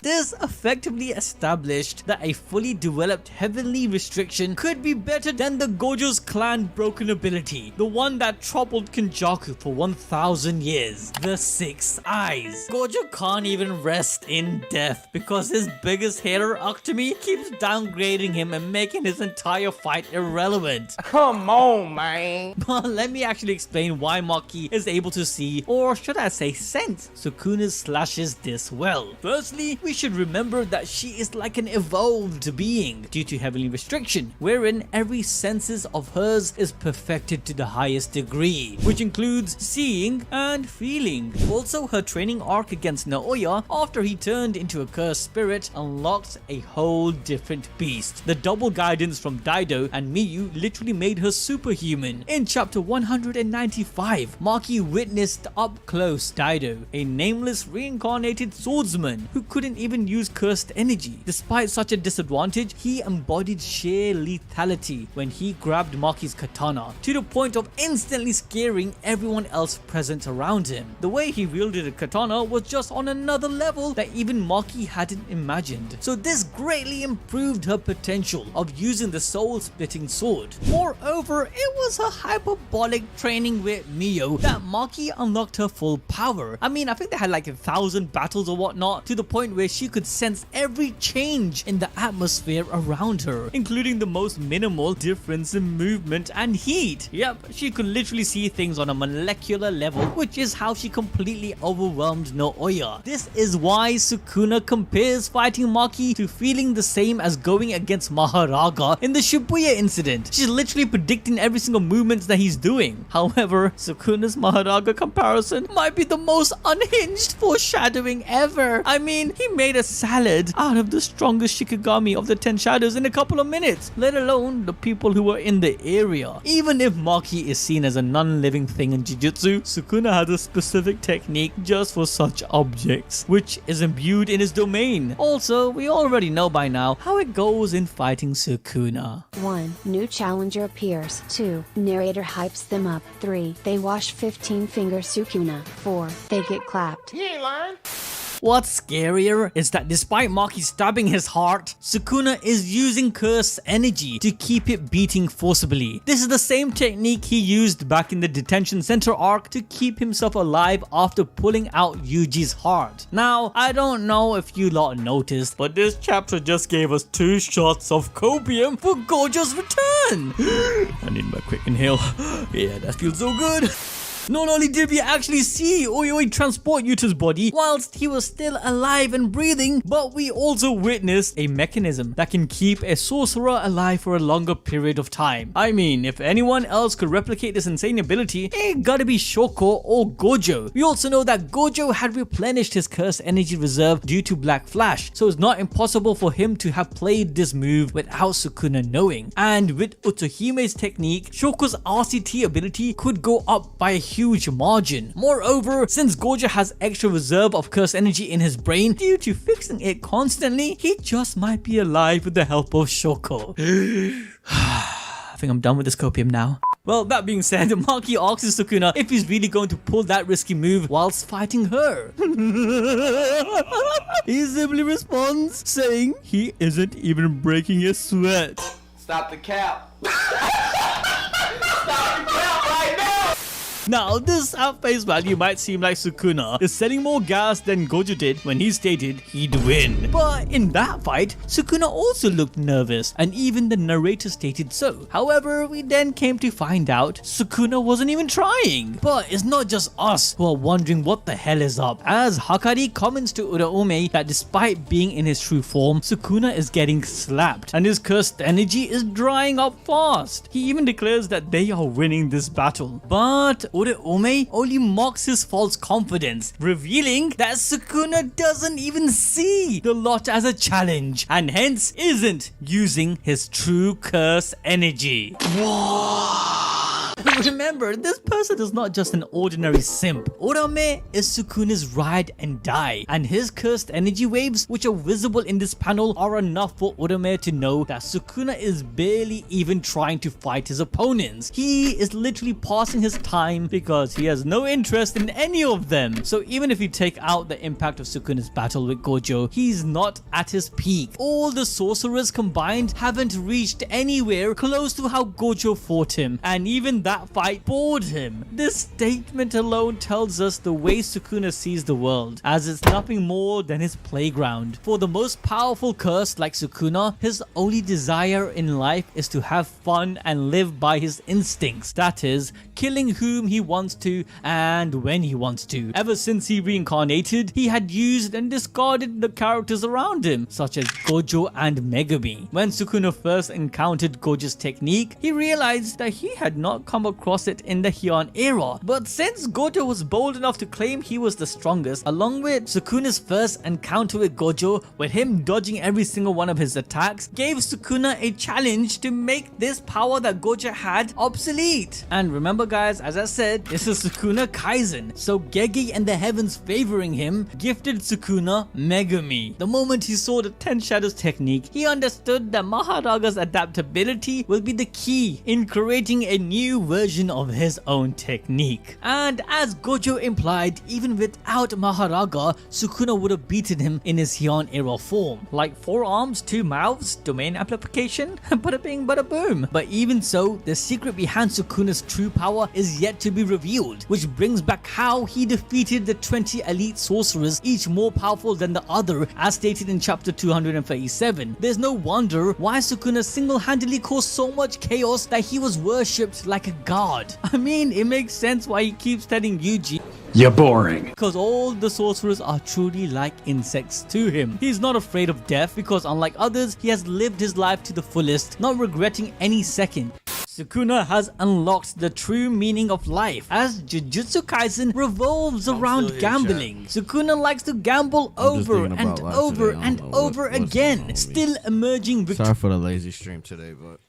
This effectively established that a fully developed heavenly restriction could be better than the Gojo's clan broken ability, the one that troubled Kenjaku for 1000 years, the Six Eyes. Gojo can't even rest in death because his biggest hater, Akutami, keeps downgrading him and making his entire fight irrelevant. Come on, man. But let me actually explain why Maki is able to see, or should I say sense, Sukuna's slashes this well. Firstly, we should remember that she is like an evolved being due to heavenly restriction, wherein every senses of hers is perfected to the highest degree, which includes seeing and feeling. Also, her training arc against Naoya after he turned into a cursed spirit unlocked a whole different beast. The double guidance from Daido and Miyu literally made her superhuman. In chapter 195, Maki witnessed up close Daido, a nameless reincarnated swordsman who couldn't even use cursed energy. Despite such a disadvantage, he embodied sheer lethality when he grabbed Maki's katana, to the point of instantly scaring everyone else present around him. The way he wielded a katana was just on another level that even Maki hadn't imagined. So this greatly improved her potential of using the soul-splitting sword. Moreover, it was her hyperbolic training with Miyu that Maki unlocked her full power. I mean, I think they had like 1,000 battles or whatnot, to the point where she could sense every change in the atmosphere around her, including the most minimal difference in movement and heat. Yep, she could literally see things on a molecular level, which is how she completely overwhelmed Naoya. This is why Sukuna compares fighting Maki to feeling the same as going against Maharaga in the Shibuya incident. She's literally predicting every single movement that he's doing. However, Sukuna's Maharaga comparison might be the most unhinged foreshadowing ever. I mean, he made a salad out of the strongest Shikigami of the 10 shadows in a couple of minutes, let alone the people who were in the area. Even if Maki is seen as a non-living thing in Jujutsu, Sukuna has a specific technique just for such objects, which is imbued in his domain. Also, we already know by now how it goes in fighting Sukuna. 1. New challenger appears. 2. Narrator hypes them up. 3. They wash 15-finger Sukuna. 4. They get clapped. He ain't lying. What's scarier is that despite Maki stabbing his heart, Sukuna is using cursed energy to keep it beating forcibly. This is the same technique he used back in the detention center arc to keep himself alive after pulling out Yuji's heart. Now, I don't know if you lot noticed, but this chapter just gave us 2 shots of copium for Gojo's return. I need my quick inhale. Yeah, that feels so good. Not only did we actually see Oyoi transport Yuta's body whilst he was still alive and breathing, but we also witnessed a mechanism that can keep a sorcerer alive for a longer period of time. I mean, if anyone else could replicate this insane ability, it gotta be Shoko or Gojo. We also know that Gojo had replenished his cursed energy reserve due to Black Flash, so it's not impossible for him to have played this move without Sukuna knowing. And with Utsuhime's technique, Shoko's RCT ability could go up by a huge margin. Moreover, since Gojo has extra reserve of cursed energy in his brain due to fixing it constantly, he just might be alive with the help of Shoko. I think I'm done with this copium now. Well, that being said, Maki asks Sukuna if he's really going to pull that risky move whilst fighting her. He simply responds, saying he isn't even breaking a sweat. Stop the cap. Stop the cap right now. Now, this at face value might seem like Sukuna is selling more gas than Gojo did when he stated he'd win. But in that fight, Sukuna also looked nervous, and even the narrator stated so. However, we then came to find out Sukuna wasn't even trying. But it's not just us who are wondering what the hell is up, as Hakari comments to Uraume that despite being in his true form, Sukuna is getting slapped and his cursed energy is drying up fast. He even declares that they are winning this battle. But Uraume only mocks his false confidence, revealing that Sukuna doesn't even see the lot as a challenge and hence isn't using his true curse energy. Remember, this person is not just an ordinary simp. Urame is Sukuna's ride and die, and his cursed energy waves, which are visible in this panel, are enough for Urame to know that Sukuna is barely even trying to fight his opponents. He is literally passing his time because he has no interest in any of them. So even if you take out the impact of Sukuna's battle with Gojo, he's not at his peak. All the sorcerers combined haven't reached anywhere close to how Gojo fought him, and even that fight bored him. This statement alone tells us the way Sukuna sees the world, as it's nothing more than his playground. For the most powerful curse like Sukuna, his only desire in life is to have fun and live by his instincts, that is, killing whom he wants to and when he wants to. Ever since he reincarnated, he had used and discarded the characters around him, such as Gojo and Megumi. When Sukuna first encountered Gojo's technique, he realized that he had not come across it in the Heian era. But since Gojo was bold enough to claim he was the strongest, along with Sukuna's first encounter with Gojo, with him dodging every single one of his attacks, gave Sukuna a challenge to make this power that Gojo had obsolete. And remember guys, as I said, this is Sukuna Kaizen, so Gege and the heavens favoring him gifted Sukuna Megumi. The moment he saw the 10 Shadows technique, he understood that Maharaga's adaptability will be the key in creating a new version of his own technique. And as Gojo implied, even without Maharaga, Sukuna would have beaten him in his Heian era form. Like 4 arms, 2 mouths, domain amplification, bada bing bada boom. But even so, the secret behind Sukuna's true power is yet to be revealed, which brings back how he defeated the 20 elite sorcerers, each more powerful than the other, as stated in chapter 237. There's no wonder why Sukuna single-handedly caused so much chaos that he was worshipped like a god. I mean, it makes sense why he keeps telling Yuji, "You're boring." because all the sorcerers are truly like insects to him. He's not afraid of death because unlike others, he has lived his life to the fullest, not regretting any second. Sukuna has unlocked the true meaning of life, as Jujutsu Kaisen revolves around gambling. Sukuna likes to gamble over and over and over again, still emerging victorious. Sorry for the lazy stream today, but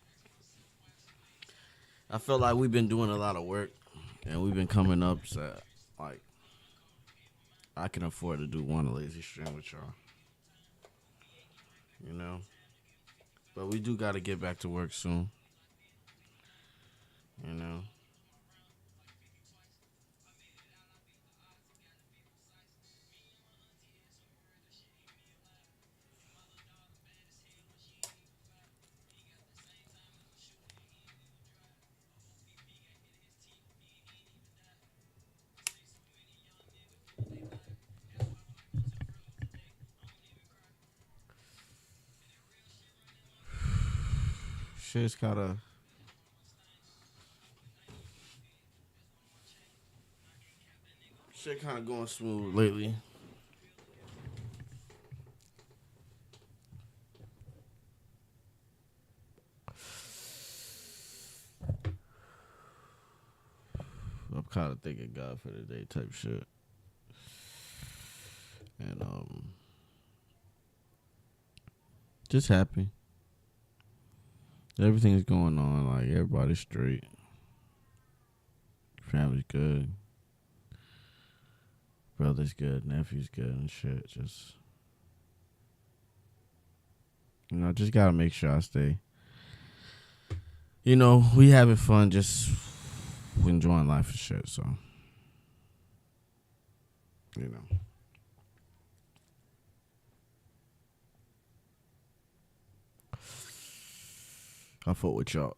I feel like we've been doing a lot of work and we've been coming up, so like I can afford to do one lazy stream with y'all, you know. But we do got to get back to work soon, you know. Shit's kinda going smooth lately. I'm kind of thinking God for the day type shit. And just happy. Everything's going on, like everybody's straight. Family's good. Brother's good, nephew's good and shit. Just, you know, just gotta make sure I stay. You know, we having fun, just enjoying life and shit, so, you know. I fought with y'all.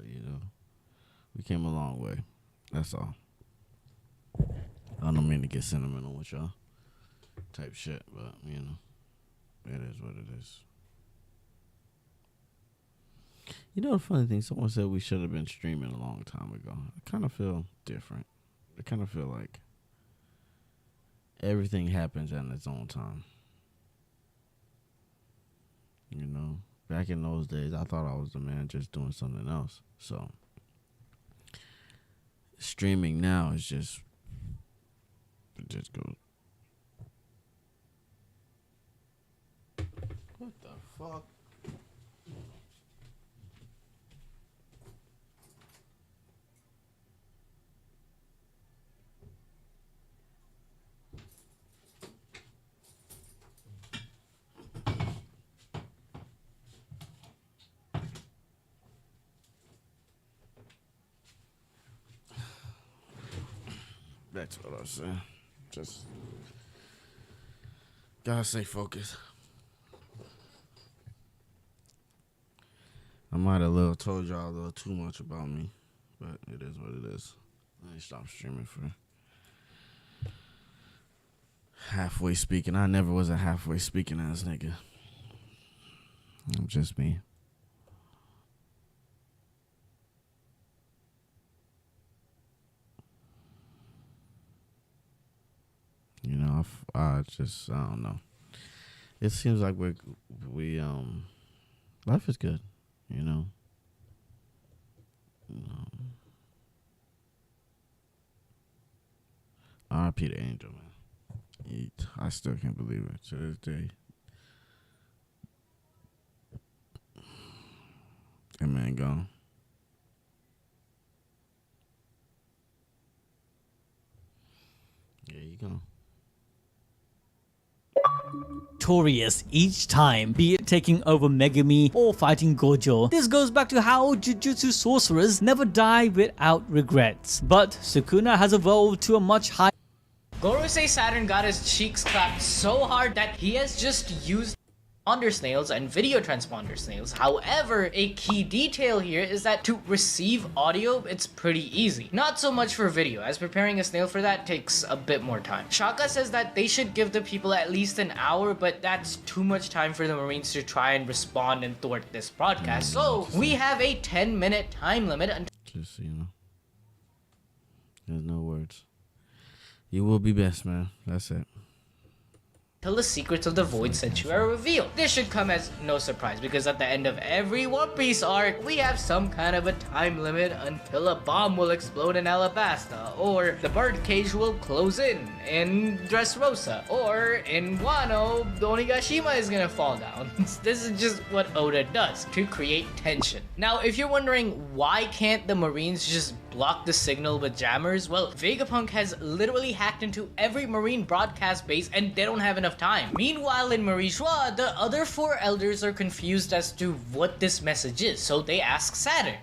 You know, we came a long way. That's all. I don't mean to get sentimental with y'all type shit, but, you know, it is what it is. You know the funny thing, someone said we should have been streaming a long time ago. I kind of feel different. I kind of feel like everything happens at its own time. You know, back in those days, I thought I was the man just doing something else. So, streaming now is just, it just goes. What the fuck? That's what I was saying. Just gotta stay focused. I might have told y'all a little too much about me, but it is what it is. I ain't stopped streaming for halfway speaking. I never was a halfway speaking ass nigga. I'm just me. You know, I don't know. It seems like we life is good, you know. R.I.P. to Angel, man. I still can't believe it to this day. That man gone. Yeah, you gone. Victorious each time, be it taking over Megami or fighting Gojo. This goes back to how Jujutsu sorcerers never die without regrets. But Sukuna has evolved to a much higher. Gorosei Saturn got his cheeks clapped so hard that he has just used transponder snails and video transponder snails. However, a key detail here is that to receive audio, it's pretty easy. Not so much for video, as preparing a snail for that takes a bit more time. Shaka says that they should give the people at least an hour, but that's too much time for the Marines to try and respond and thwart this broadcast. So we have a 10-minute time limit until just so you know. There's no words. You will be best, man. That's it. the secrets of the Void Century are revealed. This should come as no surprise, because at the end of every One Piece arc, we have some kind of a time limit until a bomb will explode in Alabasta, or the birdcage will close in Dressrosa, or in Wano, the Onigashima is gonna fall down. This is just what Oda does, to create tension. Now, if you're wondering why can't the Marines just block the signal with jammers, well, Vegapunk has literally hacked into every Marine broadcast base and they don't have enough time. Meanwhile, in Marie Joie, the other four elders are confused as to what this message is, so they ask Saturn.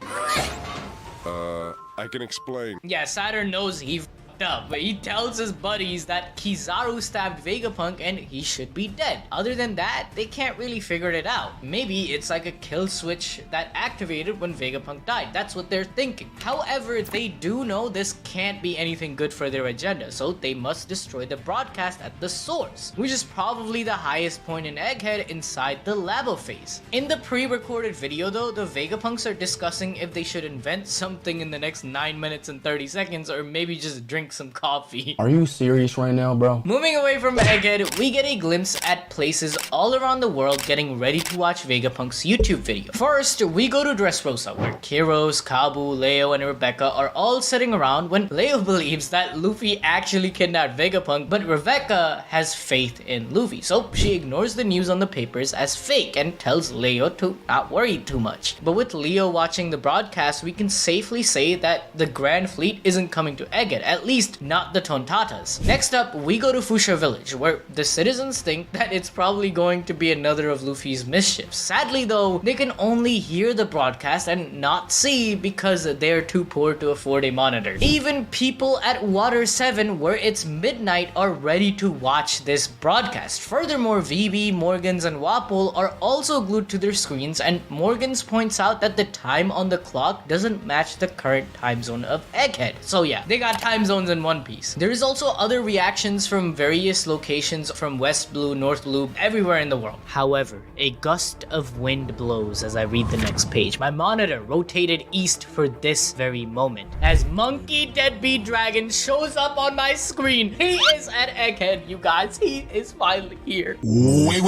I can explain. Yeah, Saturn knows he f***ed up, but he tells his buddies that Kizaru stabbed Vegapunk and he should be dead. Other than that, they can't really figure it out. Maybe it's like a kill switch that activated when Vegapunk died. That's what they're thinking. However, they do know this can't be anything good for their agenda, so they must destroy the broadcast at the source, which is probably the highest point in Egghead inside the Labo phase. In the pre-recorded video though, the Vegapunks are discussing if they should invent something in the next 9 minutes and 30 seconds or maybe just drink some coffee. Are you serious right now, bro? Moving away from Egghead, we get a glimpse at places all around the world getting ready to watch Vegapunk's YouTube video. First, we go to Dressrosa, where Kiros, Kabu, Leo, and Rebecca are all sitting around when Leo believes that Luffy actually kidnapped Vegapunk, but Rebecca has faith in Luffy, so she ignores the news on the papers as fake and tells Leo to not worry too much. But with Leo watching the broadcast, we can safely say that the Grand Fleet isn't coming to Egghead, at least not the Tontatas. Next up, we go to Fuchsia Village, where the citizens think that it's probably going to be another of Luffy's mischiefs. Sadly though, they can only hear the broadcast and not see because they're too poor to afford a monitor. Even people at Water 7, where it's midnight, are ready to watch this broadcast. Furthermore, VB, Morgans, and Wapol are also glued to their screens, and Morgans points out that the time on the clock doesn't match the current time zone of Egghead. So yeah, they got time zones in One Piece. There is also other reactions from various locations from West Blue, North Blue, everywhere in the world. However, a gust of wind blows as I read the next page. My monitor rotated east for this very moment as Monkey Deadbeat Dragon shows up on my screen. He is at Egghead, you guys. He is finally here. Wait.